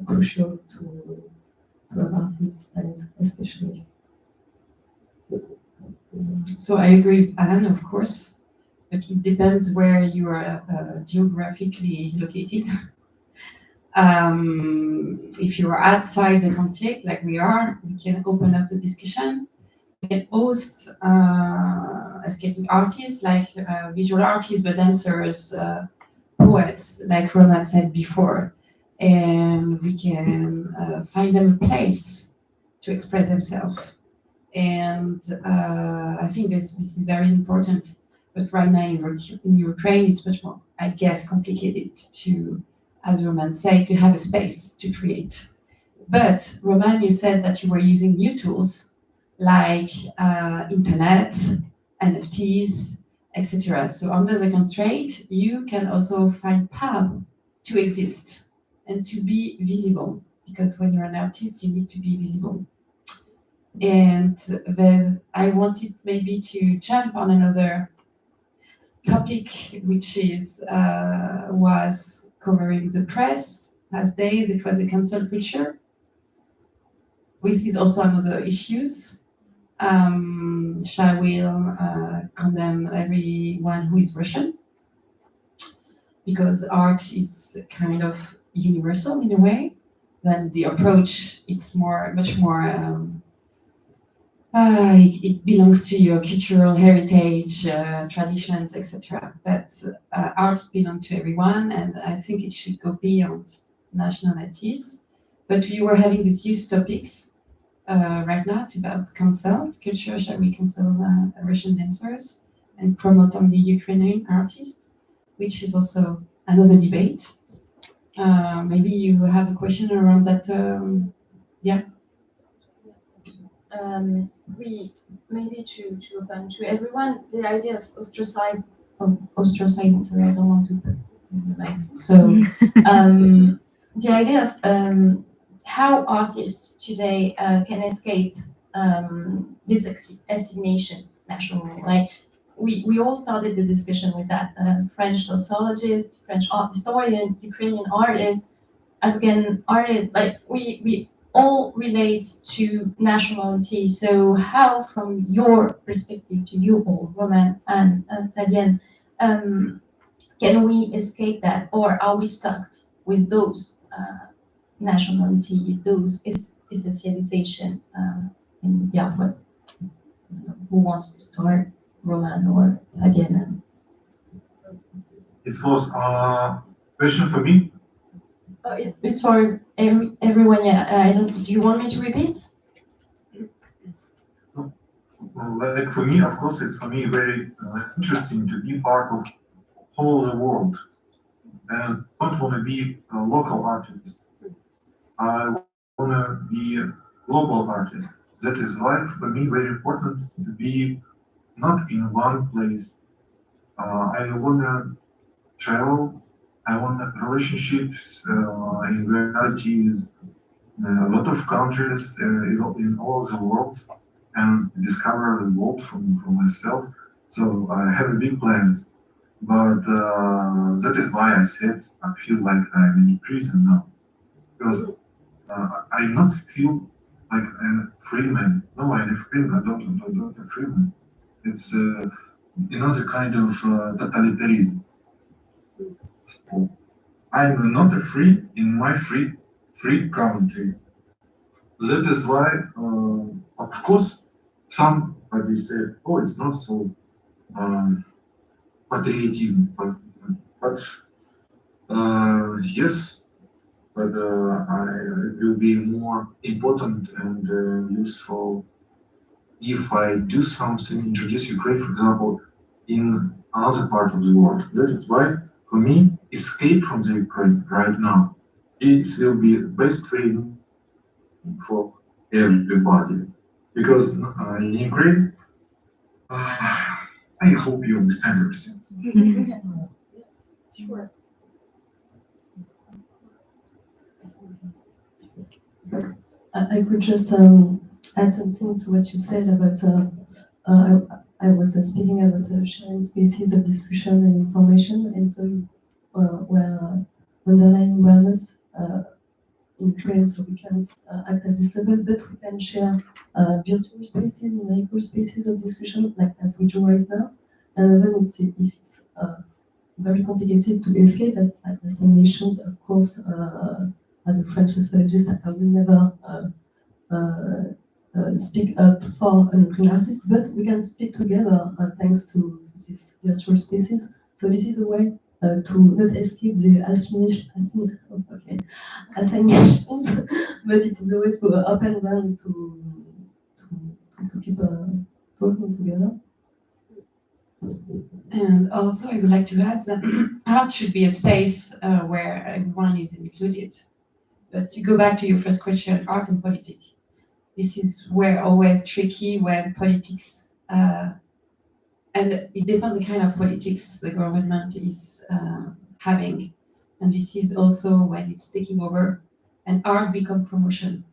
crucial to have art in these times, especially. So I agree with Anne, of course, but it depends where you are geographically located. If you are outside the conflict, like we are, we can open up the discussion. We can host escaping artists, like visual artists, but dancers, poets, like Roman said before, and we can find them a place to express themselves. And I think this is very important. But right now in Ukraine, it's much more, I guess, complicated to, as Roman said, to have a space to create. But Roman, you said that you were using new tools like internet, NFTs, etc. So under the constraint, you can also find path to exist and to be visible. Because when you're an artist, you need to be visible. And I wanted maybe to jump on another topic, which is was covering the press past days. It was a cancel culture. This is also another issues. Shall will condemn everyone who is Russian, because art is kind of universal in a way. Then the approach, it's much more. It belongs to your cultural heritage, traditions, etc. But arts belong to everyone, and I think it should go beyond nationalities. But we were having these youth topics right now about cancel culture. Shall we cancel Russian dancers and promote only Ukrainian artists, which is also another debate. Maybe you have a question around that. Yeah. We maybe to open to everyone the idea of ostracizing. Sorry, I don't want to put the mic. So the idea of how artists today can escape this assignation national. Like we all started the discussion with that French sociologist, French art historian, Ukrainian artist, Afghan artist. Like we all relates to nationality. So how, from your perspective, to you all, Roman and Fabienne, can we escape that, or are we stuck with those nationality, those essentialization? And yeah, but who wants to start, Roman or Fabienne? It was a question for me. It's for everyone. Yeah. Do you want me to repeat? Like for me, of course, it's for me very interesting to be part of whole the world, and don't want to be a local artist. I want to be a global artist. That is why for me very important to be not in one place. I want to travel. I want relationships in reality with a lot of countries in all the world and discover the world for myself. So I have big plans, but that is why I said I feel like I'm in prison now, because I not feel like I'm a free man. No, I'm a free man. I don't a free man. It's another kind of totalitarianism. I'm not a free in my free country. That is why, of course, somebody said, "Oh, it's not so patriotism," but yes, but I will be more important and useful if I do something, introduce Ukraine, for example, in another part of the world. That is why, for me, escape from the Ukraine right now, it will be the best training for everybody. Because in Ukraine, I hope you understand everything. Sure. I could just add something to what you said about. I was speaking about sharing spaces of discussion and information, and so you were underlining we are not in Ukraine, so we can't act at this level, but we can share virtual spaces, numerical spaces of discussion, like as we do right now. And even if it's very complicated to escape at the same nations, of course, as a French sociologist, I will never speak up for an Ukrainian artist, but we can speak together thanks to these virtual spaces. So this is a way to not escape the assignations, but it is a way to open them to keep talking together. And also, I would like to add that art should be a space where everyone is included. But to go back to your first question, art and politics. This is where always tricky when politics, and it depends the kind of politics the government is having. And this is also when it's taking over and art become promotion.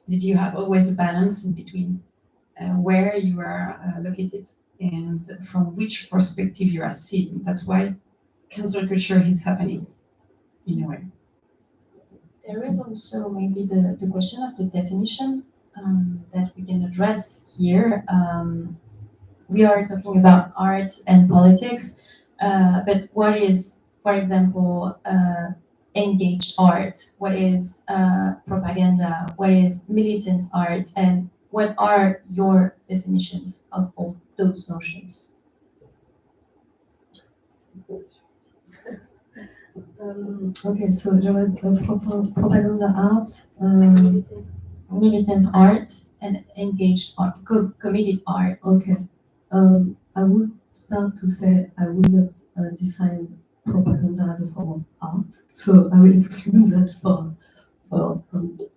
Did you have always a balance in between where you are located and from which perspective you are seen? That's why cancel culture is happening in a way. There is also maybe the question of the definition that we can address here. We are talking about art and politics, but what is, for example, engaged art? What is propaganda? What is militant art? And what are your definitions of all those notions? Okay, so there was a propaganda art, militant art and engaged art, committed art. Okay, I would start to say I would not define propaganda as a form of art, so I will exclude that from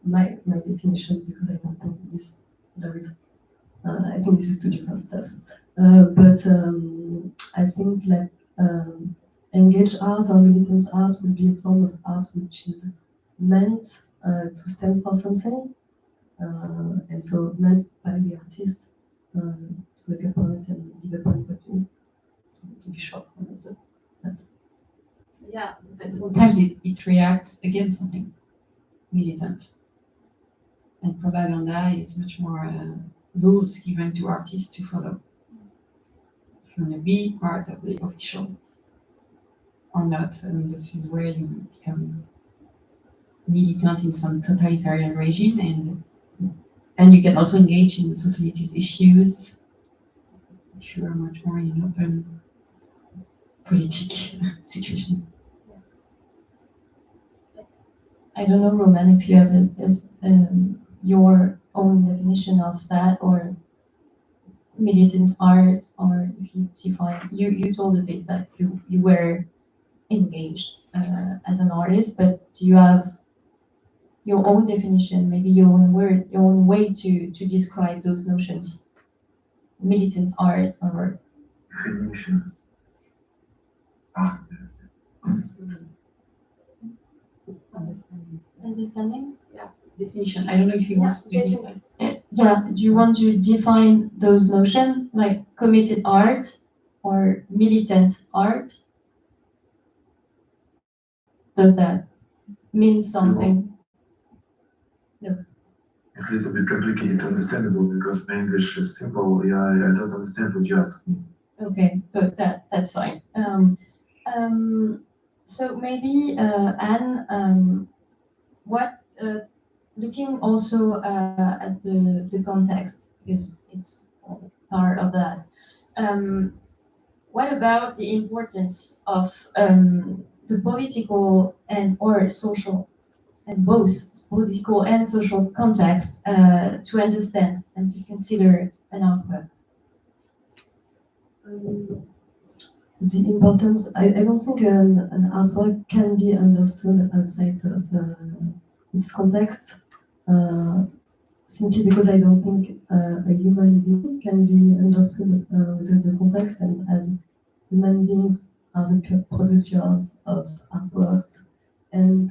my definitions because I don't think there is. I think this is two different stuff. But I think like engaged art or militant art would be a form of art which is meant to stand for something, and so meant by the artist to make a point and give a point of view, to be short on it. Yeah, and sometimes it reacts against something militant. And propaganda is much more rules given to artists to follow. If you want to be part of the official or not, I mean, this is where you become militant in some totalitarian regime, and you can also engage in society's issues if you are much more in an open politic situation. I don't know, Roman, if you have your own definition of that, or militant art, or if you define, you told a bit that you were engaged as an artist, but do you have your own definition, maybe your own word, your own way to describe those notions? Militant art or Definitions. Understanding? Definition. I don't know if you want to define. Yeah, do you want to define those notions, like committed art or militant art? Does that mean something? It's a little bit complicated, understandable, because my English is simple. Yeah, I don't understand what you asked me. Okay, good. That's fine. So maybe Anne, what looking also as the context, because it's part of that. What about the importance of the political and or social, and both political and social context to understand and to consider an artwork? The importance, I don't think an artwork can be understood outside of this context, simply because I don't think a human being can be understood within the context, and as human beings are the producers of artworks, and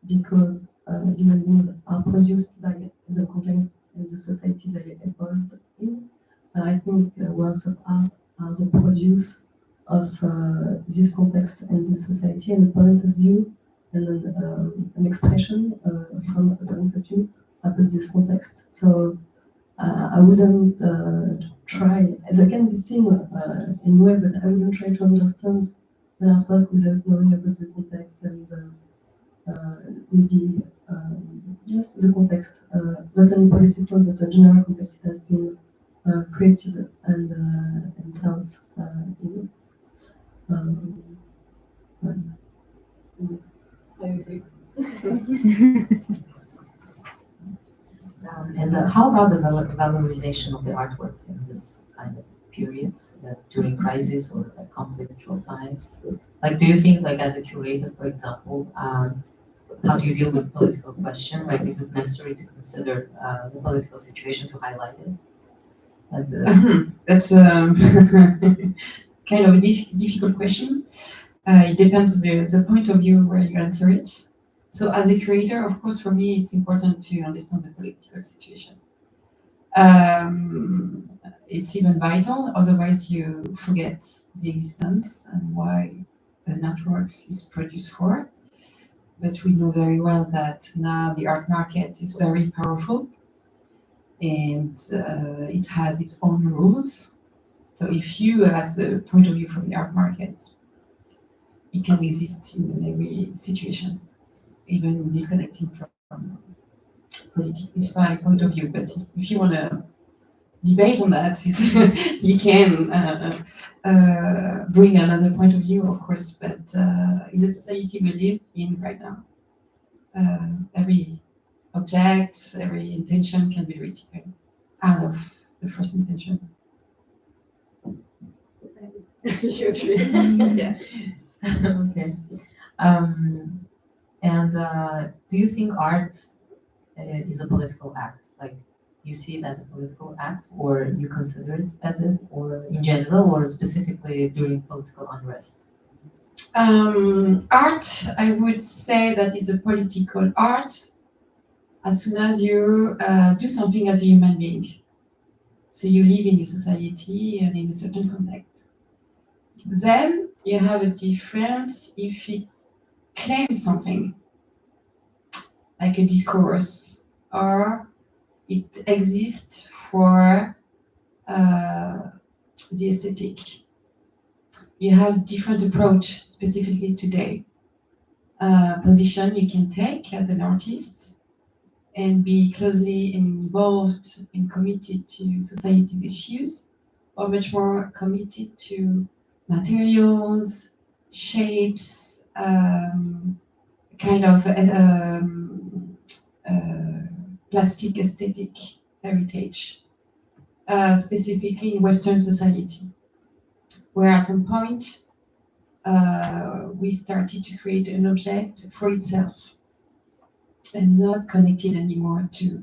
because human beings are produced by the context and the society they evolved in, I think works of art are the produce of this context and this society, and a point of view and an expression from a point of view about this context. So I wouldn't try, as I can be seen in web, but I wouldn't try to understand an artwork without knowing about the context and maybe yes, the context, not only political, but the general context it has been created and found in. I agree. And how about the valorization of the artworks in this kind of periods, during crisis or like conflictual times? Like, do you think, like as a curator, for example, how do you deal with political question? Like, is it necessary to consider the political situation to highlight it? And, That's kind of a difficult question. It depends the point of view where you answer it. So as a curator, of course, for me, it's important to understand the political situation. It's even vital, otherwise you forget the existence and why an artwork is produced for. But we know very well that now the art market is very powerful, and it has its own rules. So if you have the point of view from the art market, it can exist in every situation, even disconnecting from politics. It's my point of view, but if you want to debate on that, you can bring another point of view, of course, but in the society we live in right now, every object, every intention can be retaken out of the first intention. You agree? Yes. okay. And do you think art is a political act? Like, you see it as a political act, or you consider it as it, or in general, or specifically during political unrest? Art, I would say that is a political art as soon as you do something as a human being. So you live in a society and in a certain context. Then you have a difference if it claims something, like a discourse, or it exists for the aesthetic. You have different approach, specifically today. Position you can take as an artist and be closely involved and committed to society's issues, or much more committed to materials, shapes, kind of plastic aesthetic heritage, specifically in Western society, where at some point we started to create an object for itself and not connected anymore to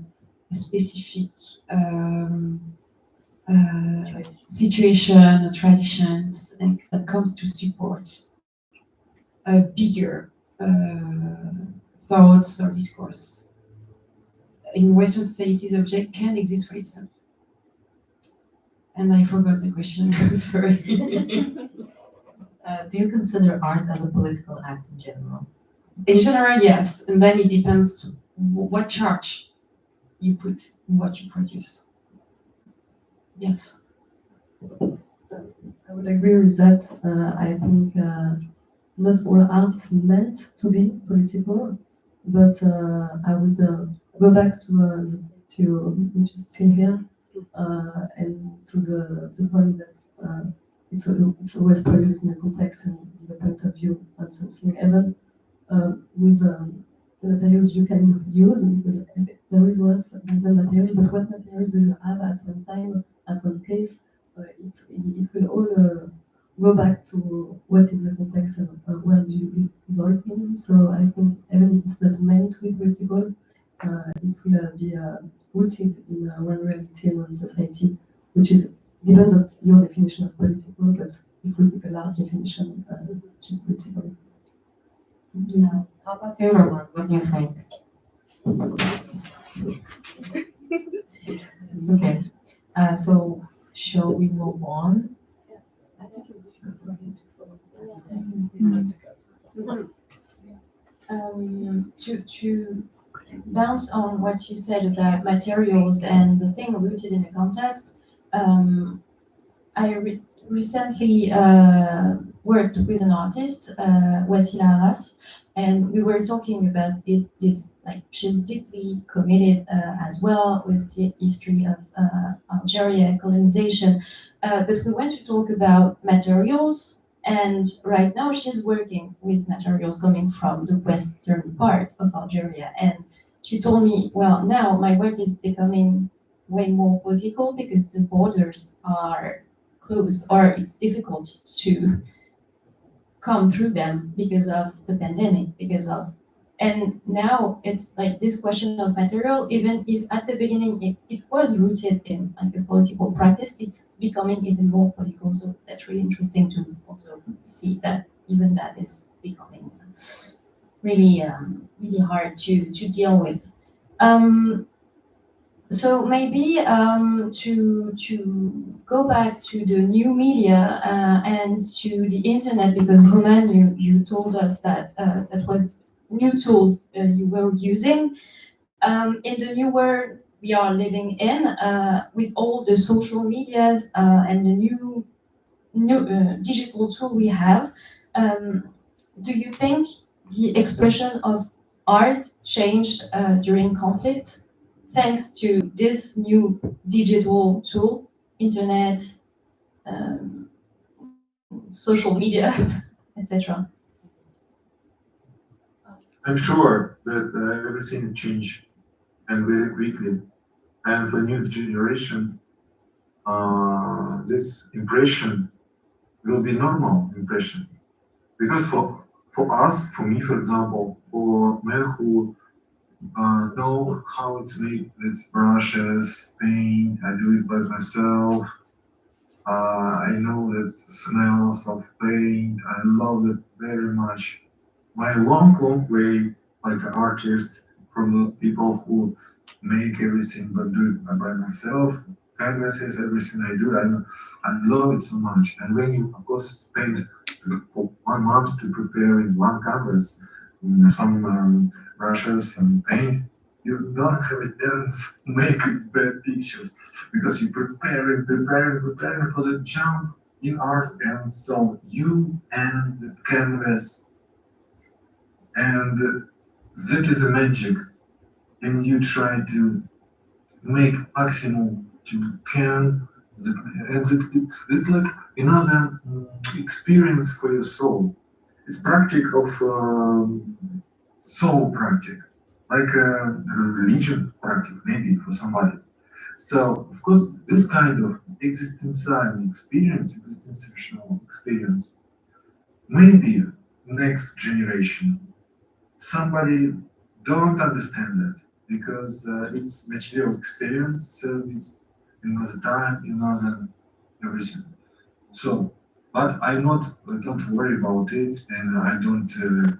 a specific situation, traditions, and that comes to support bigger thoughts or discourse. In Western societies, object can exist for itself. And I forgot the question. Sorry. Do you consider art as a political act in general? In general, yes, and then it depends what charge you put in what you produce. Yes. I would agree with that. I think not all art is meant to be political, but I would go back to which is still here, and to the point that it's always produced in a context and with a point of view on something, even with the materials you can use, because there is works and the materials, but what materials do you have at one time, at one place? It will all go back to what is the context and where do you evolve in. So I think even if it's not meant to be political, it will be rooted in one reality and one society, which is depends on your definition of political, but if we take a large definition, which is political. Yeah. How about you, Roman? What do you think? Okay. So shall we move on? I think it's difficult for him to follow. To bounce on what you said about materials and the thing rooted in the context, I recently worked with an artist, Wasila Arras, and we were talking about this like she's deeply committed as well with the history of Algeria colonization, but we went to talk about materials. And right now she's working with materials coming from the western part of Algeria. And she told me, well, now my work is becoming way more political because the borders are closed or it's difficult to come through them because of the pandemic, and now it's like this question of material, even if at the beginning it was rooted in like a political practice, it's becoming even more political. So that's really interesting to also see that even that is becoming really really hard to deal with. So maybe to go back to the new media and to the internet, because Roman, you told us that that was new tools you were using in the new world we are living in, with all the social medias and the new digital tool we have. Do you think the expression of art changed during conflict? Thanks to this new digital tool, internet, social media, etc. I'm sure that everything changed and very quickly. And for new generation, this impression will be normal impression. Because for us, for me, for example, for men who know how it's made, it's brushes, paint, I do it by myself. I know the smells of paint, I love it very much. My long way, like an artist, from the people who make everything but do it by myself, canvases, everything I do, I love it so much. And when you, of course, spend 1 month to prepare in one canvas, some brushes and paint, you don't have a chance to make bad pictures because you preparing for the jump in art, and so you and the canvas, and that is a magic, and you try to make maximum you can, and it's like another experience for your soul. It's practice of soul practice, like a religion practice maybe for somebody. So of course this kind of existential experience, maybe next generation somebody don't understand that because it's material experience, with another time, another everything. So but don't worry about it, and I don't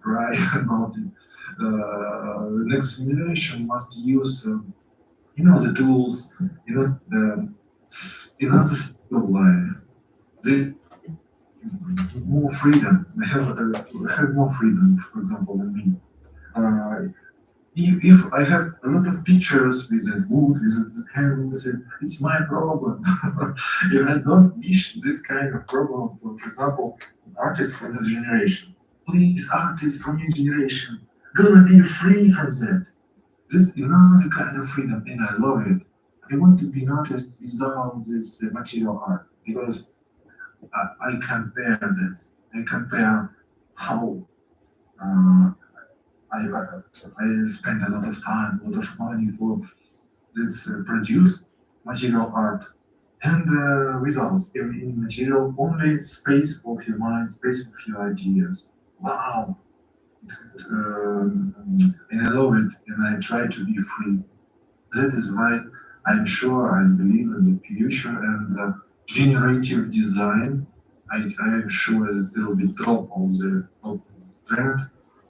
cry about it. The next generation must use, the tools, the speed of life. They more freedom. They have more freedom, for example, than me. If I have a lot of pictures with the wood, with the canvas, it's my problem. If I don't wish this kind of problem, for example, artists from the generation. Please, artists from your generation, gonna be free from that. This is another kind of freedom, and I love it. I want to be an artist without this material art because I compare this. I compare how uh, I spend a lot of time, a lot of money for this produce material art and results in material only space for your mind, space for your ideas. Wow, and I love it, and I try to be free. That is why I'm sure I believe in the future and generative design. I am sure that it will be top of the trend.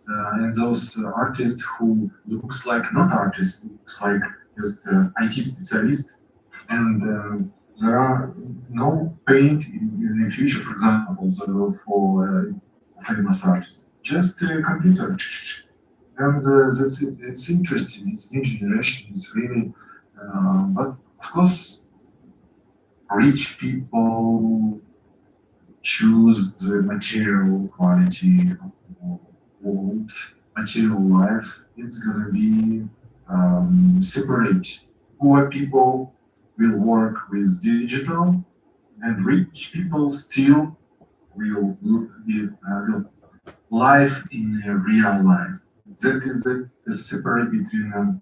And those artists who looks like not artists, looks like just IT specialist, and there are no paint in the future, for example, so for famous artists, just computer, and that's it. It's interesting. It's new generation. It's really, but of course, rich people choose the material quality of world, material life. It's gonna be separate. Poor people will work with digital, and rich people still will life in a real life. That is the separate between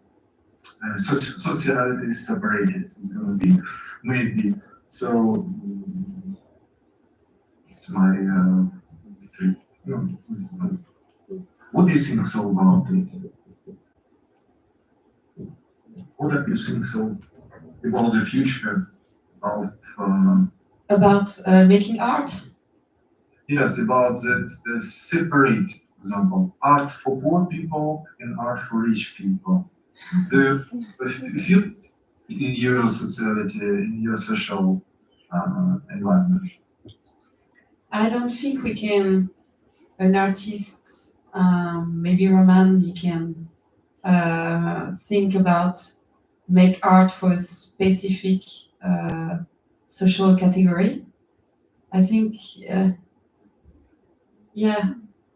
sociality is separated. It's gonna be maybe so. It's my dream. No, it's not. What do you think so about it? What do you think so about the future of? About making art. Yes, about that separate, for example, art for poor people and art for rich people. If you in your society, in your social environment. I don't think we can, an artist, maybe Roman, you can think about make art for a specific social category. I think, yeah,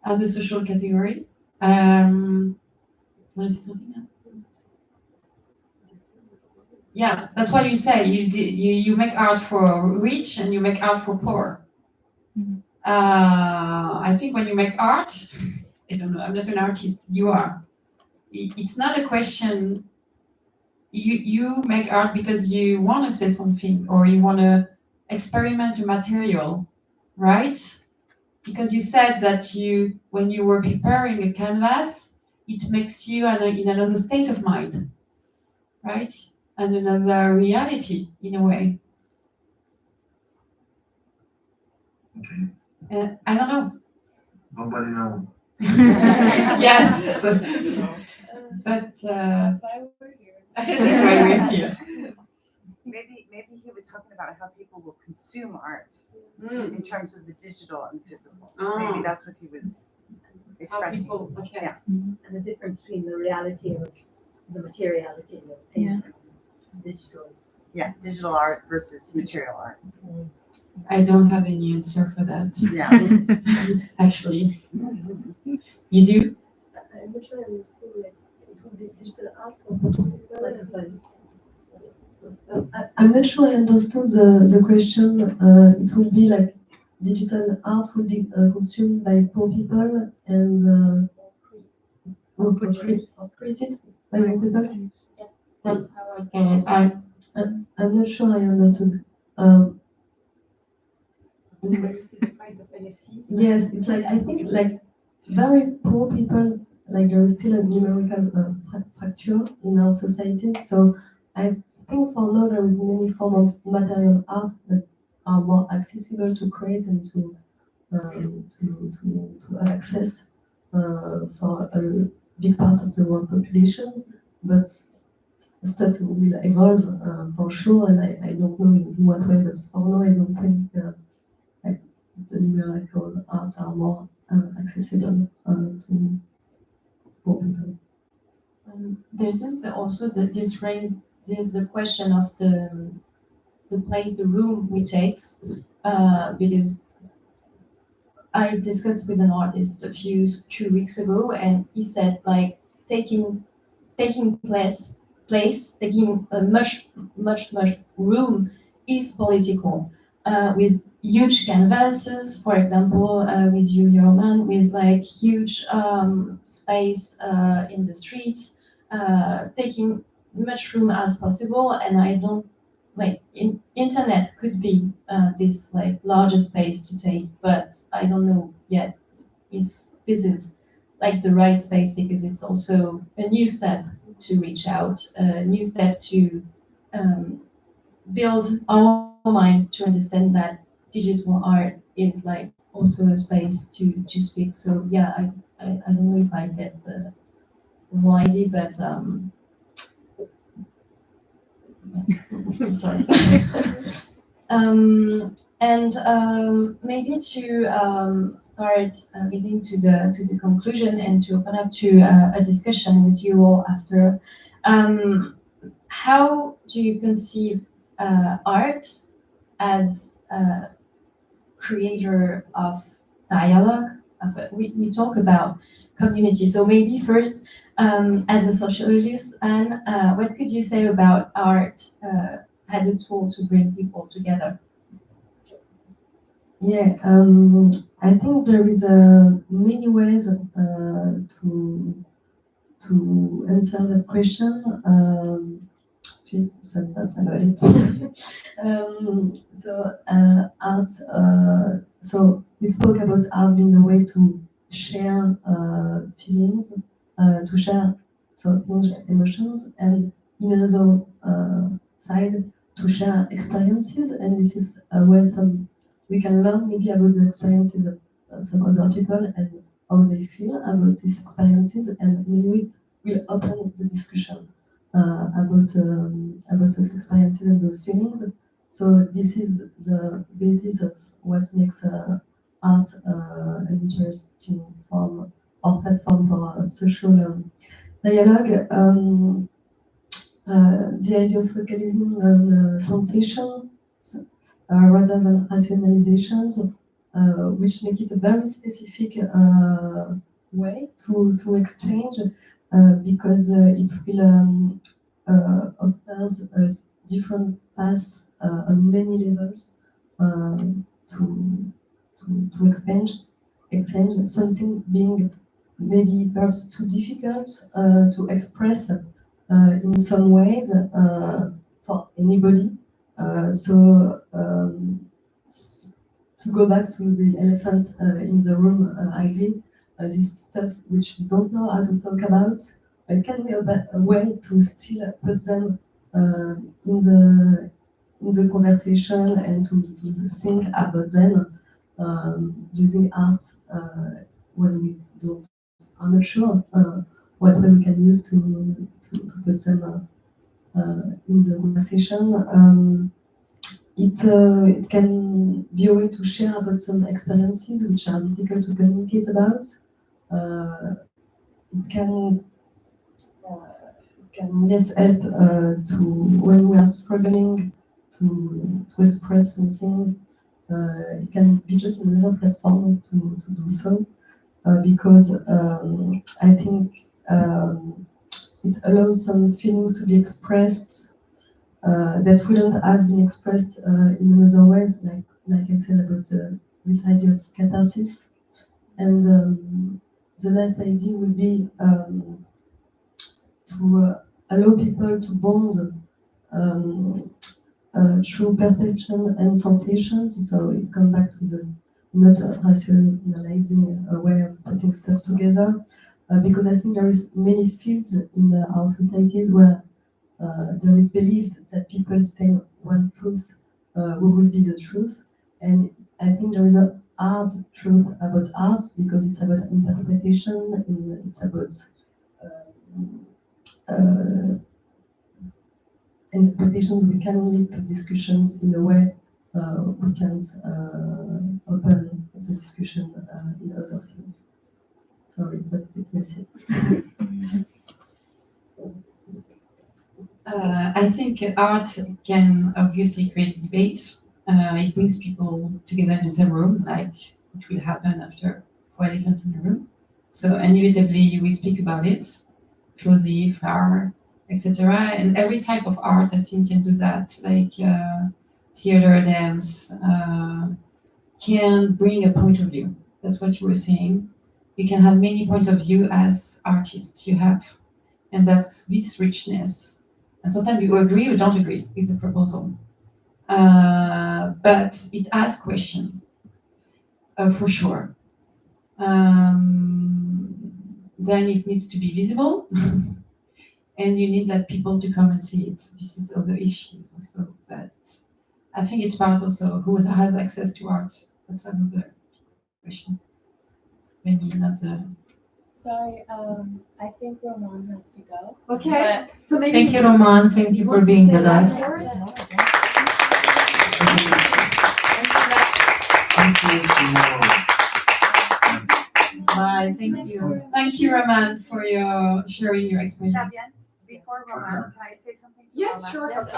as a social category. Want to say something else? Yeah, that's what you say. You make art for rich and you make art for poor. I think when you make art, I don't know, I'm not an artist, you are. It's not a question, you make art because you want to say something or you want to experiment a material, right? Because you said that when you were preparing a canvas, it makes you in another state of mind, right? And another reality, in a way. Okay. I don't know. Nobody knows. Yes. But That's why we're here. that's why we're here. Maybe he was talking about how people will consume art Mm. in terms of the digital and physical. Ah. Maybe that's what he was How expressing. people, okay. Yeah. And the difference between the reality of the materiality of painting, digital. Yeah, digital art versus material art. I don't have any answer for that. Yeah. Actually, you do? I'm not sure I understood, like, it would be digital art for people, I'm not sure I understood the question. It would be like digital art would be consumed by poor people and created by poor people. That's how I can. I'm not sure I understood. Yes, it's like I think like very poor people, like there is still a numerical fracture in our societies. So I think for now there is many form of material art that are more accessible to create and to have access for a big part of the world population, but stuff will evolve for sure, and I don't know in what way, but for now I don't think like the numerical arts are more accessible to more people. This is also this raises the question of the place, the room we take, because I discussed with an artist 2 weeks ago, and he said like taking place, taking a much room is political, with huge canvases, for example, with you, Roman, with like huge space in the streets, taking much room as possible, and I don't like internet could be this like larger space to take, but I don't know yet if this is like the right space, because it's also a new step to reach out, a new step to build our mind to understand that digital art is like also a space to speak. So yeah, I don't know if I get the whole idea, but sorry. Maybe to start getting to the conclusion and to open up to a discussion with you all after. How do you conceive art as a creator of dialogue? We talk about community, so maybe first, as a sociologist, and what could you say about art as a tool to bring people together? Yeah, I think there is many ways to answer that question. Two sentences about it. Art. So we spoke about art being a way to share feelings, to share feelings, emotions, and in another side to share experiences. And this is where we can learn maybe about the experiences of some other people and how they feel about these experiences, and maybe it will open the discussion about those experiences and those feelings. So this is the basis of what makes art an interesting form or platform for social dialogue. The idea of focalizing on sensations rather than rationalizations, which make it a very specific way to exchange, because it will offers different paths on many levels to exchange something being maybe perhaps too difficult to express in some ways for anybody. To go back to the elephant in the room idea, this stuff which we don't know how to talk about, can be a way to still put them in the conversation and to think about them using art when we don't. I'm not sure what way we can use to put them in the conversation. It can be a way to share about some experiences which are difficult to communicate about. It can yes help to when we are struggling to express something. It can be just another platform to do so, because I think it allows some feelings to be expressed that wouldn't have been expressed in another ways, like I said about this idea of catharsis. And the last idea would be to allow people to bond through perception and sensations. So it comes back to the not rationalizing way of putting stuff together, because I think there is many fields in our societies where there is believed that people detain one truth what will be the truth. And I think there is no hard truth about art because it's about interpretation and it's about interpretations. We can lead to discussions in a way we can open the discussion in other fields. Sorry, it was a bit messy. I think art can obviously create debate. It brings people together in the same room, like it will happen after 4 elephants in the room. So inevitably we speak about it, closely, far, etc. And every type of art, I think, can do that, like theater, dance, can bring a point of view. That's what you were saying. You can have many points of view as artists you have, and that's this richness. And sometimes you agree or don't agree with the proposal. But it asks questions, for sure. Then it needs to be visible, and you need that people to come and see it. This is other issues also, but I think it's part also who has access to art. That's another question. Maybe not. Sorry, I think Roman has to go. Okay, so maybe. Thank you, Roman. Thank you for being with us. Bye. Thank you. Thank you, Roman, for your sharing your experience. Fabienne, before Roman, can I say something to Yes, Roman? sure. Yes,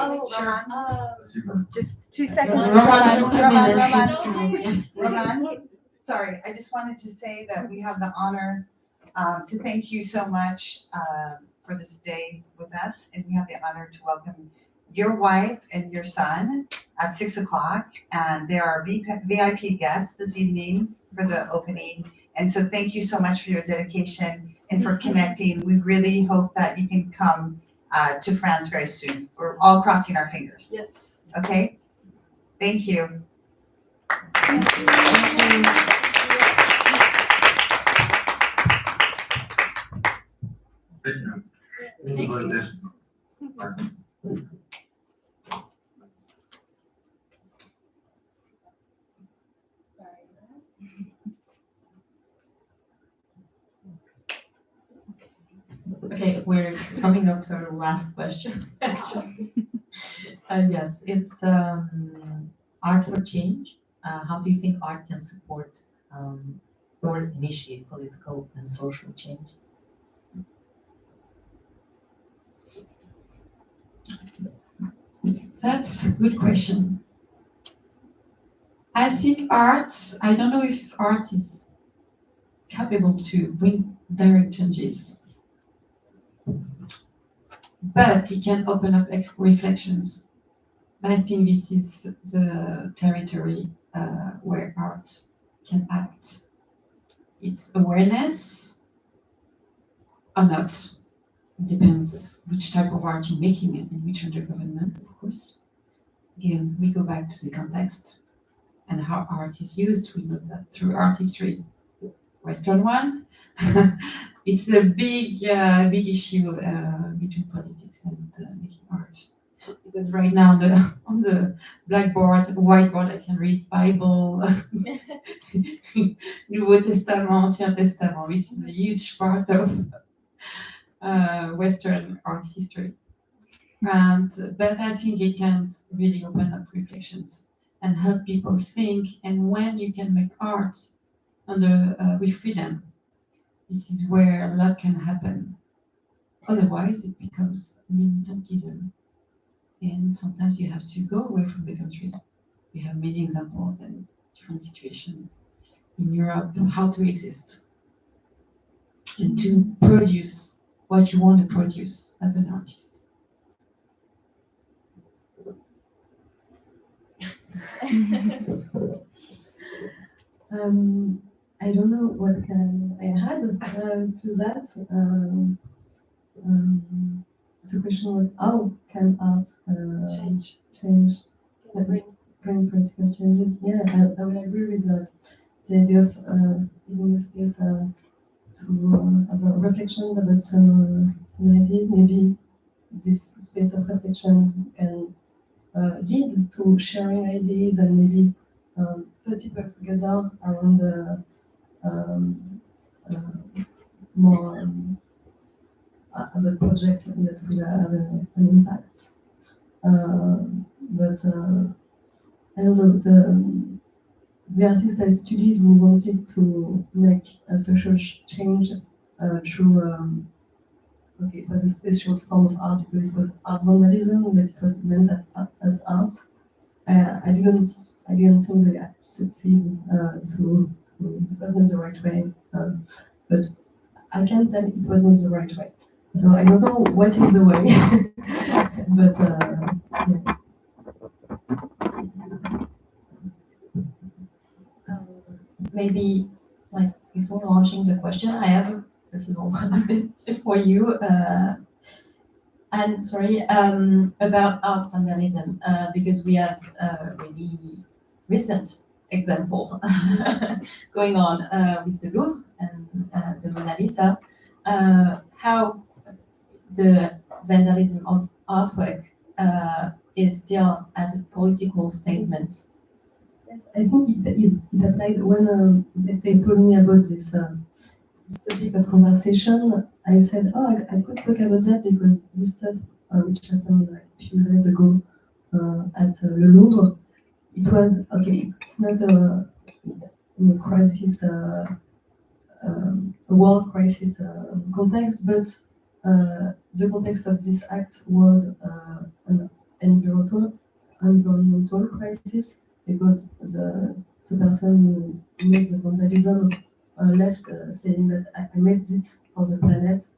Roman, just 2 seconds. Roman, sorry, I just wanted to say that we have the honor to thank you so much for this day with us, and we have the honor to welcome your wife and your son at 6 o'clock, and they are VIP guests this evening for the opening. And so thank you so much for your dedication and for connecting. We really hope that you can come to France very soon. We're all crossing our fingers. Yes. Okay? Thank you. Thank you. Okay, we're coming up to our last question, actually. Yes, it's art for change. How do you think art can support or initiate political and social change? That's a good question. I think art, I don't know if art is capable to bring direct changes, but it can open up reflections. I think this is the territory where art can act. It's awareness or not. It depends which type of art you're making and which under government, of course. Again, we go back to the context and how art is used. We know that through art history, Western one. It's a big issue between politics and making art. Because right now on the blackboard, whiteboard, I can read Bible, Nouveau Testament, Ancien Testament. This is a huge part of Western art history. But I think it can really open up reflections and help people think. And when you can make art with freedom, this is where a lot can happen. Otherwise, it becomes militantism. And sometimes you have to go away from the country. We have many examples and different situations in Europe on how to exist and to produce what you want to produce as an artist. I don't know what can I add to that. The question was how can art change bring political changes? Yeah, I will agree with the idea of giving a space to have reflections about some ideas. Maybe this space of reflections can lead to sharing ideas and maybe put people together around more of a project that will have an impact. But I don't know, the artist I studied who wanted to make a social change through, okay, it was a special form of art because it was art vandalism, but it was meant as art. I didn't think that I succeed it wasn't the right way, but I can tell it wasn't the right way. So I don't know what is the way, but yeah. Maybe, like, before launching the question, I have a personal one for you. And sorry, about art vandalism, because we have a really recent example going on with the Louvre and the Mona Lisa, how the vandalism of artwork is still as a political statement. Yes, I think it applied when they told me about this topic of conversation. I said, oh, I could talk about that because this stuff, which happened like a few days ago at Le Louvre, it was, okay, it's not a crisis, a war crisis context, but the context of this act was an environmental crisis because the person who made the vandalism left saying that I made this for the planet.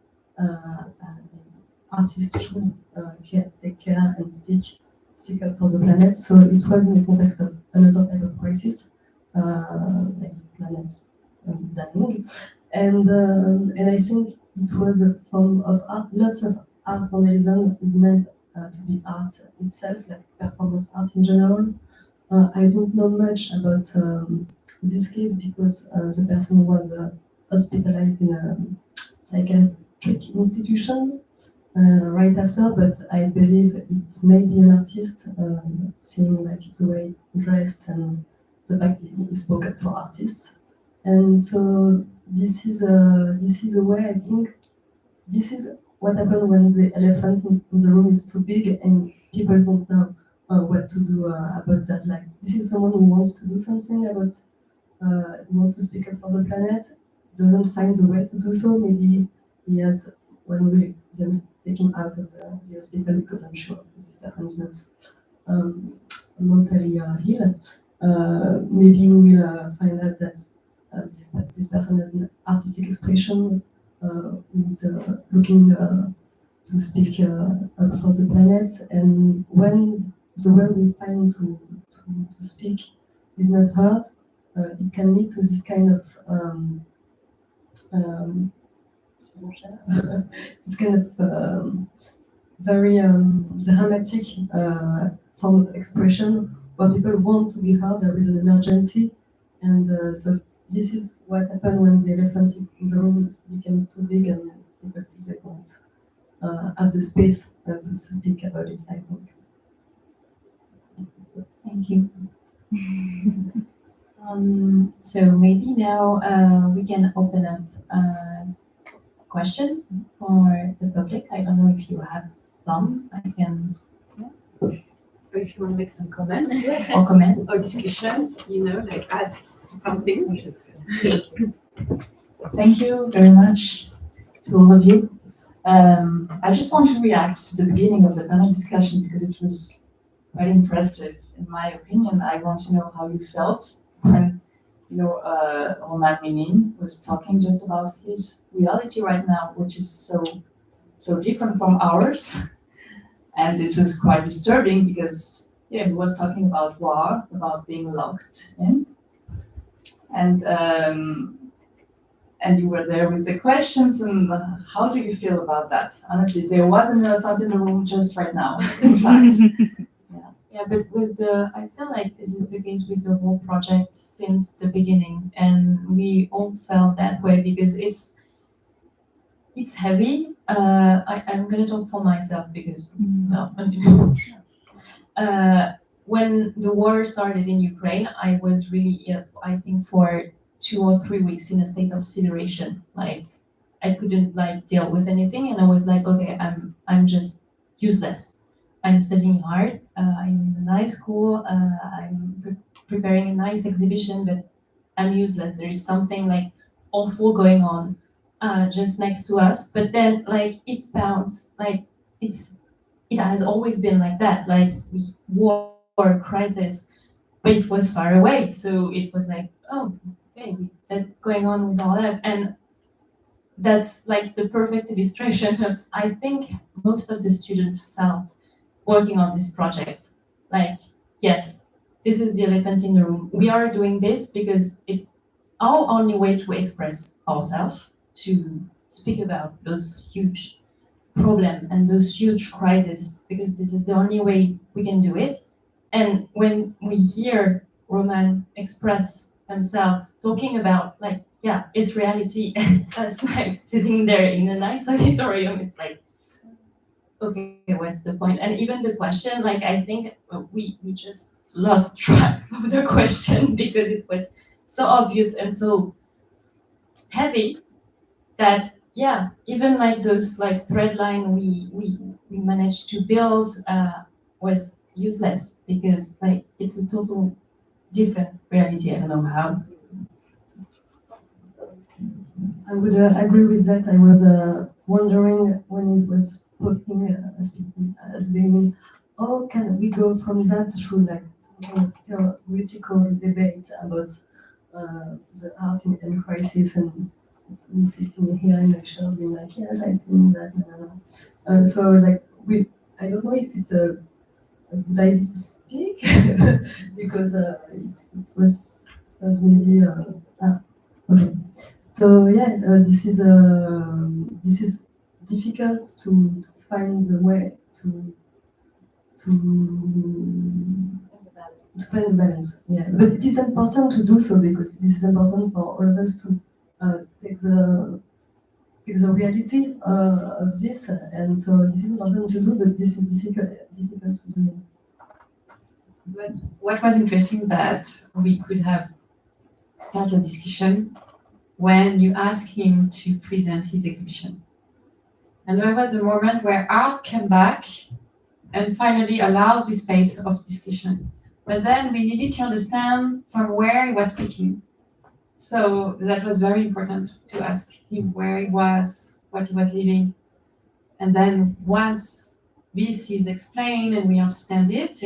Artists should take care and speak up for the planet. So it was in the context of another type of crisis, like the planet dying. And I think it was a form of art. Lots of art vandalism is meant to be art itself, like performance art in general. I don't know much about this case because the person was hospitalized in a psychiatric institution right after, but I believe it may be an artist, seeing like the way he dressed and the fact that he spoke up for artists. And so this is a way, I think, this is what happens when the elephant in the room is too big and people don't know what to do about that. Like, this is someone who wants to do something about, want to speak up for the planet, doesn't find the way to do so. Maybe he has, when we take him out of the hospital, because I'm sure this person is not mentally ill, maybe we will find out that this person has an artistic expression who's looking to speak up for the planet, and when the way we find to speak is not heard, it can lead to this kind of very dramatic form of expression where people want to be heard. There is an emergency, and so this is what happened when the elephant in the room became too big and people feel they won't have the space to speak about it, I think. Thank you. So maybe now we can open up a question for the public. I don't know if you have some. I can. Or if you want to make some comments Or comment. or discussion, like add something. Thank you very much to all of you. I just want to react to the beginning of the panel discussion because it was very impressive, in my opinion. I want to know how you felt when, Roman Minin was talking just about his reality right now, which is so different from ours. And it was quite disturbing because, he was talking about war, about being locked in. And you were there with the questions, and how do you feel about that? Honestly, there was an elephant in the room just right now, in fact. Yeah, but I feel like this is the case with the whole project since the beginning, and we all felt that way because it's heavy. I'm gonna talk for myself because when the war started in Ukraine, I was really ill, I think for 2 or 3 weeks in a state of sedation. Like I couldn't like deal with anything, and I was like, okay, I'm just useless. I'm studying hard. I'm in a nice school. I'm preparing a nice exhibition, but I'm useless. There is something like awful going on just next to us. But then like it's bounced. Like it has always been like that. Like war crisis, but it was far away. So it was like, oh, okay, that's going on with our life. And that's like the perfect illustration of, I think, most of the students felt working on this project. Like, yes, this is the elephant in the room. We are doing this because it's our only way to express ourselves, to speak about those huge problems and those huge crises, because this is the only way we can do it. And when we hear Roman express himself talking about like, yeah, it's reality, and us like sitting there in a nice auditorium, it's like, okay, what's the point? And even the question, like I think we just lost track of the question because it was so obvious and so heavy that yeah, even like those like thread line we managed to build was useless because like it's a total different reality. I don't know how. I would agree with that. I was wondering when it was speaking at the beginning, how can we go from that through like theoretical debate about the art in crisis and sitting here in lecture being like, yes, I think that, so like I don't know if it's a good idea to speak because it was maybe okay. So yeah, this is difficult to find the way to find the balance. Yeah, but it is important to do so because this is important for all of us to take the reality of this, and so this is important to do, but this is difficult to do. But what was interesting that we could have started a discussion when you asked him to present his exhibition. And there was a moment where art came back and finally allows the space of discussion. But then we needed to understand from where he was speaking. So that was very important to ask him where he was, what he was living. And then once this is explained and we understand it,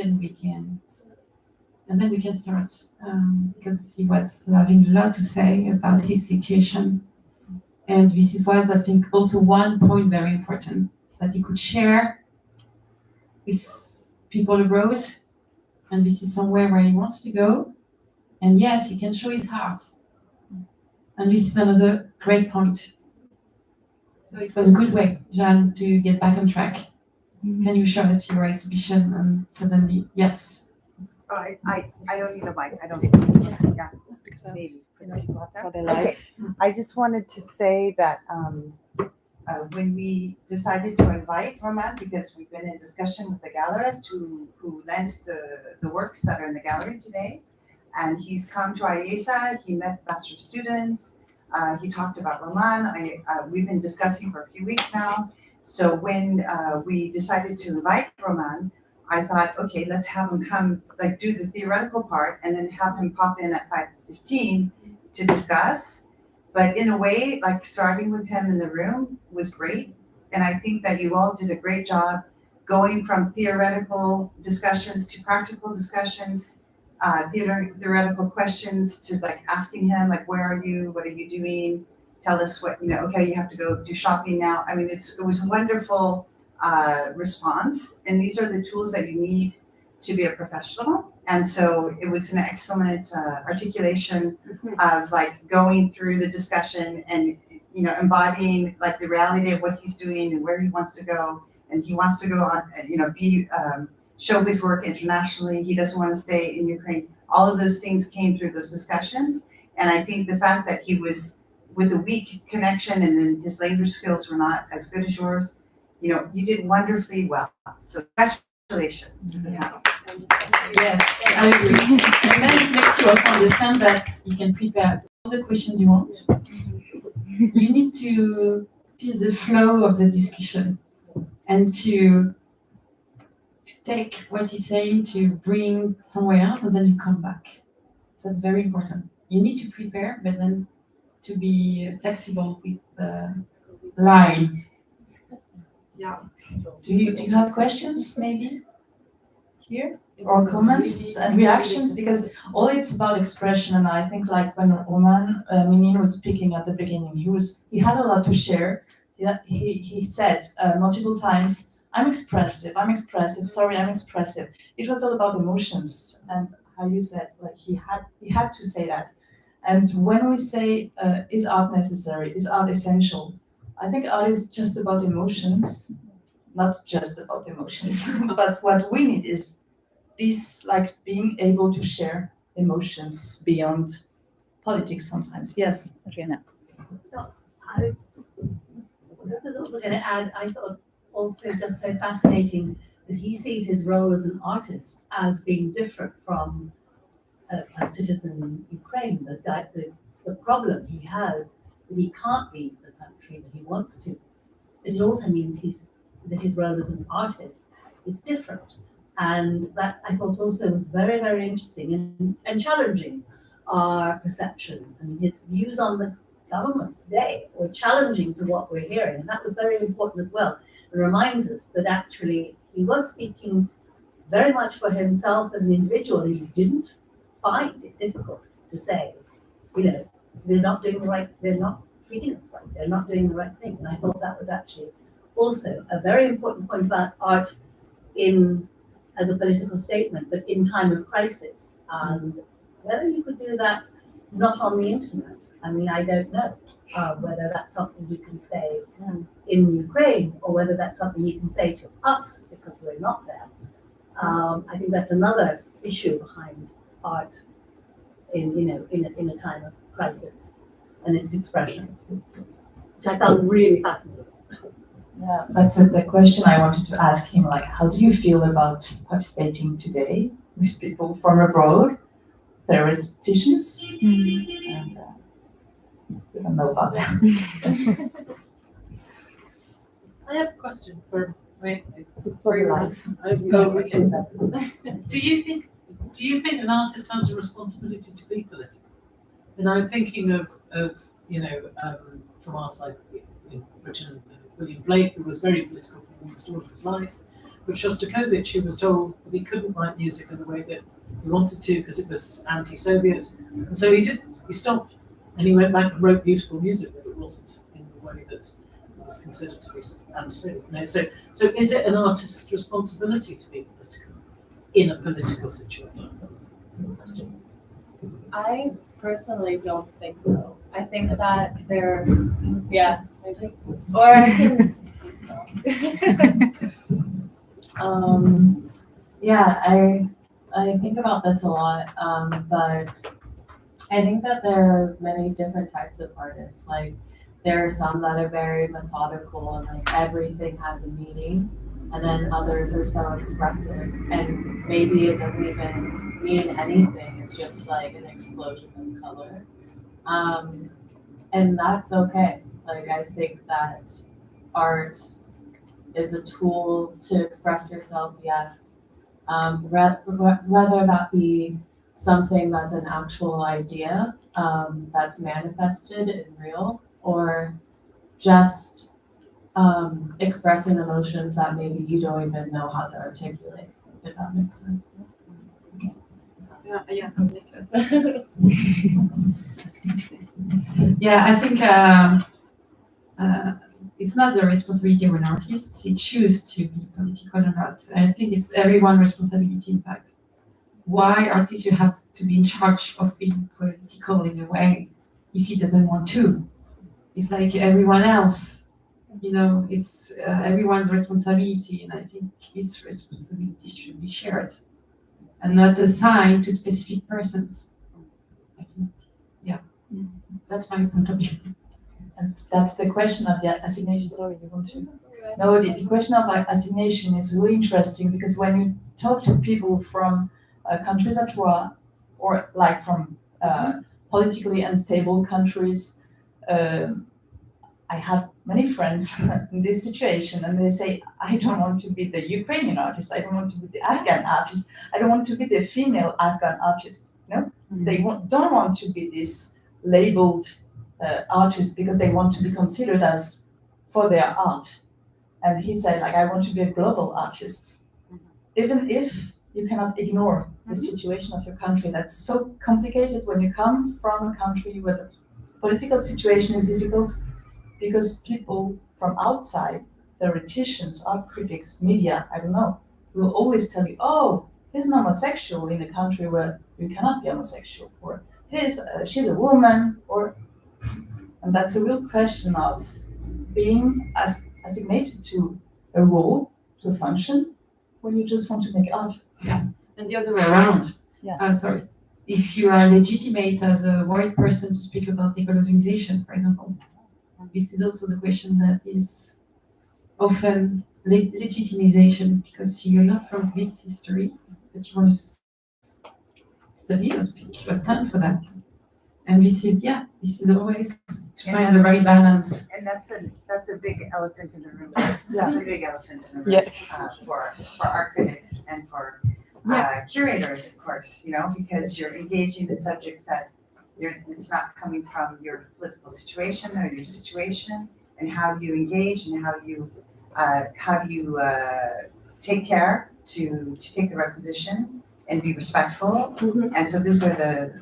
and then we can start, because he was having a lot to say about his situation. And this was, I think, also one point very important, that he could share with people abroad, and this is somewhere where he wants to go. And yes, he can show his heart. And this is another great point. So it was a good way, Jeanne, to get back on track. Mm-hmm. Can you show us your exhibition? And suddenly, yes. I don't need a mic. I don't need a mic. Yeah. Maybe. For the life. Okay. I just wanted to say that when we decided to invite Roman, because we've been in discussion with the gallerist who lent the works that are in the gallery today, and he's come to IESA, he met the bachelor students, he talked about Roman. We've been discussing for a few weeks now. So when we decided to invite Roman, I thought, okay, let's have him come, like do the theoretical part and then have him pop in at 5:15 to discuss. But in a way, like starting with him in the room was great. And I think that you all did a great job going from theoretical discussions to practical discussions, theoretical questions to like asking him, like, where are you? What are you doing? Tell us what, okay, you have to go do shopping now. I mean, it was a wonderful response. And these are the tools that you need to be a professional. And so it was an excellent articulation of like going through the discussion and, embodying like the reality of what he's doing and where he wants to go. And he wants to go on, show his work internationally. He doesn't want to stay in Ukraine. All of those things came through those discussions. And I think the fact that he was with a weak connection and then his language skills were not as good as yours, you did wonderfully well. So congratulations. Yeah. Yes, I agree. And then it makes you also understand that you can prepare all the questions you want. You need to feel the flow of the discussion and to take what he's saying to bring somewhere else, and then you come back. That's very important. You need to prepare, but then to be flexible with the line. Yeah. Do you have questions maybe here? Or comments and reactions? Because all it's about expression, and I think like when Roman Minin was speaking at the beginning, he had a lot to share. He said multiple times, I'm expressive, sorry, I'm expressive. It was all about emotions, and how you said, like he had to say that. And when we say, is art necessary? Is art essential? I think art is just about emotions, not just about emotions, but what we need is this, like being able to share emotions beyond politics sometimes. Yes, Jeanne. I was also going to add, I thought also just so fascinating that he sees his role as an artist as being different from a citizen in Ukraine. The problem he has that he can't leave the country, but he wants to. It also means that his role as an artist is different. And that I thought also was very, very interesting and challenging our perception. I mean, his views on the government today were challenging to what we're hearing. And that was very important as well. It reminds us that actually he was speaking very much for himself as an individual. He didn't find it difficult to say, you know, they're not doing the right, they're not treating us right, they're not doing the right thing. And I thought that was actually also a very important point about art as a political statement, but in time of crisis. And whether you could do that not on the internet, I mean, I don't know whether that's something you can say in Ukraine or whether that's something you can say to us because we're not there. I think that's another issue behind art in a time of crisis and its expression, which I found really fascinating. Yeah, that's the question I wanted to ask him. Like, how do you feel about participating today with people from abroad, theoreticians? And we don't know about that. I have a question for your life. Do you think an artist has a responsibility to be political? And I'm thinking of from our side, Richard Pauline Planque, who was very political for almost all of his life, but Shostakovich, who was told that he couldn't write music in the way that he wanted to because it was anti-Soviet, and so he didn't. He stopped, and he went back and wrote beautiful music, but it wasn't in the way that was considered to be anti-Soviet. You know, so is it an artist's responsibility to be political in a political situation? I personally don't think so. I think that maybe, or I can I think about this a lot, but I think that there are many different types of artists. Like, there are some that are very methodical and like everything has a meaning, and then others are so expressive and maybe it doesn't even mean anything. It's just like an explosion of color. And that's okay. Like, I think that art is a tool to express yourself, yes. Whether that be something that's an actual idea that's manifested in real, or just expressing emotions that maybe you don't even know how to articulate, if that makes sense. Yeah, I think it's not the responsibility of an artist. He chooses to be political or not. I think it's everyone's responsibility, in fact. Why artists you have to be in charge of being political in a way if he doesn't want to? It's like everyone else, it's everyone's responsibility, and I think his responsibility should be shared and not assigned to specific persons. I think, that's my point of view. That's the question of the assignation. Sorry, you want to? No, the question of assignation is really interesting because when you talk to people from countries at war, or like from politically unstable countries. I have many friends in this situation, and they say, I don't want to be the Ukrainian artist, I don't want to be the Afghan artist, I don't want to be the female Afghan artist. You know? They don't want to be this labeled artist because they want to be considered as for their art. And he said, like, I want to be a global artist. Even if you cannot ignore the situation of your country, that's so complicated when you come from a country where the political situation is difficult, because people from outside, theoreticians, art critics, media, I don't know, will always tell you, oh, he's an homosexual in a country where you cannot be homosexual, or she's a woman, and that's a real question of being assignated to a role, to a function, when you just want to make art. And the other way around. Yeah. Sorry. If you are legitimate as a white person to speak about decolonization, for example, this is also the question that is often legitimization, because you're not from this history, but you want to study or speak or stand for that. And this is always to find the right balance. And that's a big elephant in the room. That's a big elephant in the room. Yes. For art critics and for curators, of course, because you're engaging in subjects that it's not coming from your political situation or your situation, and how do you engage, and how do you take care to take the right position and be respectful. And so these are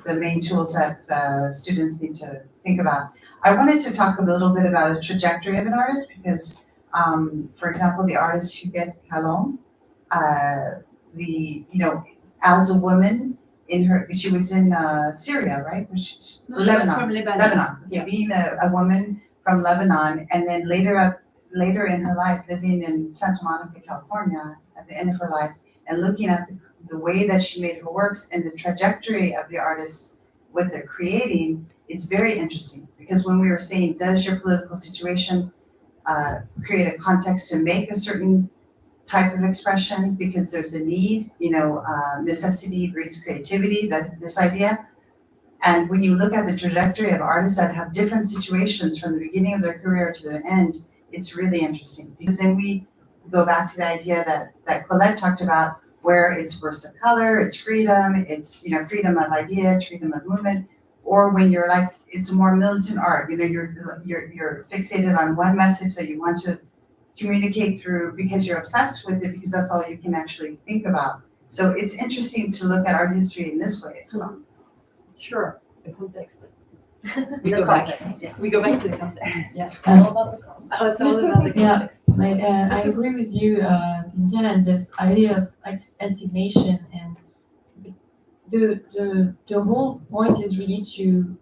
the main tools that students need to think about. I wanted to talk a little bit about a trajectory of an artist, because, for example, the artist Huguette Calon, as a woman, she was in Syria, right? Lebanon. From Lebanon. Lebanon. Yeah, being a woman from Lebanon, and then later in her life, living in Santa Monica, California, at the end of her life, and looking at the way that she made her works and the trajectory of the artist what they're creating, it's very interesting. Because when we were saying, does your political situation create a context to make a certain type of expression because there's a need, necessity breeds creativity, this idea. And when you look at the trajectory of artists that have different situations from the beginning of their career to the end, it's really interesting. Because then we go back to the idea that Colette talked about, where it's burst of color, it's freedom, it's freedom of ideas, freedom of movement, or when you're like, it's more militant art, you're fixated on one message that you want to communicate through because you're obsessed with it, because that's all you can actually think about. So it's interesting to look at art history in this way as well. Sure, the context. We go back to the context. Yes, it's all about the context. Oh, it's all about the context. I agree with you, Jeanne, and this idea of assignation, and the whole point is really to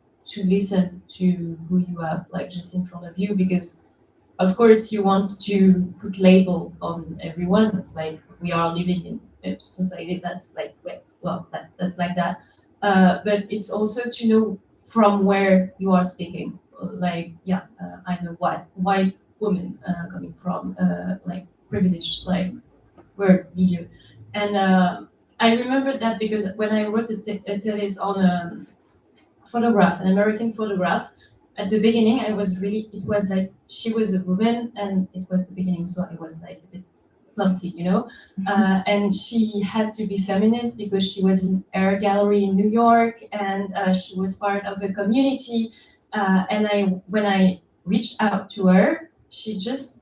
listen to who you have just in front of you, because of course you want to put label on everyone. It's like we are living in a society that's that's like that. But it's also to know from where you are speaking. I'm a white woman coming from privileged word milieu, and I remember that because when I wrote a thesis on a photograph, an American photograph, at the beginning it was like she was a woman, and it was the beginning, so I was like a bit clumsy, and she has to be feminist because she was in art gallery in New York, and she was part of a community, and when I reached out to her, she just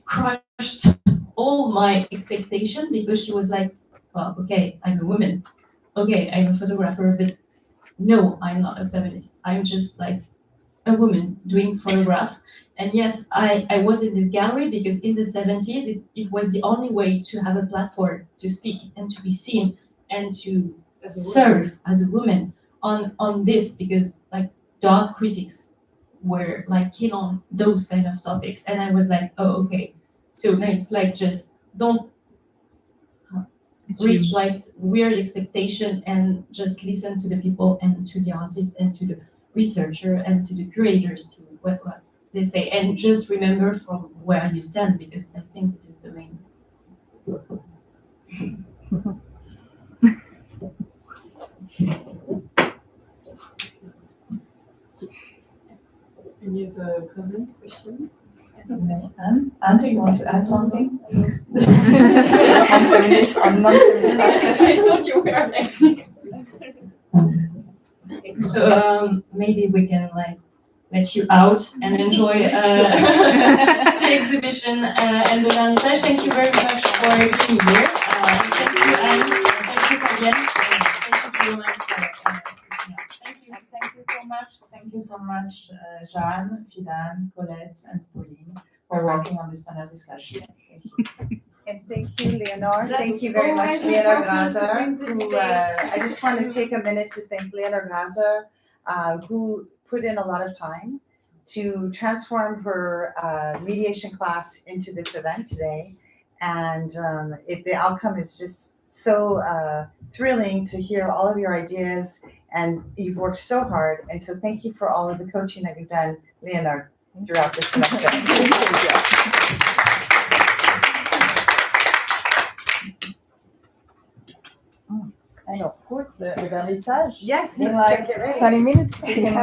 crushed all my expectation, because she was like, well, okay, I'm a woman, okay, I'm a photographer, but no, I'm not a feminist, I'm just like a woman doing photographs. And yes, I was in this gallery because in the 70s, it was the only way to have a platform to speak and to be seen and to serve as a woman on this, because the art critics were keen on those kind of topics. And I was like, oh, okay. So now it's just don't reach weird expectation, and just listen to the people and to the artists and to the researcher and to the curators, to what they say, and just remember from where you stand, because I think this is the main. Any other comment, question? Anne, do you want to add something? I'm feminist, I'm not feminist. I thought you were like. So maybe we can like let you out and enjoy the exhibition and the vernissage. Thank you very much for being here. Thank you, Anne. Thank you, Fabienne. Thank you very much for reaching out. Thank you. Thank you so much. Thank you so much, Jeanne, Fidan, Colette, and Pauline, for working on this panel discussion. Thank you. And thank you, Leonor. That's Thank you very much, always Leonor important to Gaza. bring the Who, debates. I just want to take a minute to thank Leonor Gaza, who put in a lot of time to transform her mediation class into this event today. And the outcome is just so thrilling to hear all of your ideas. And you've worked so hard. And so thank you for all of the coaching that you've done, Leonor, throughout this semester. Thank you. And of course, the vernissage Yes, in let's like get ready. 20 minutes. We can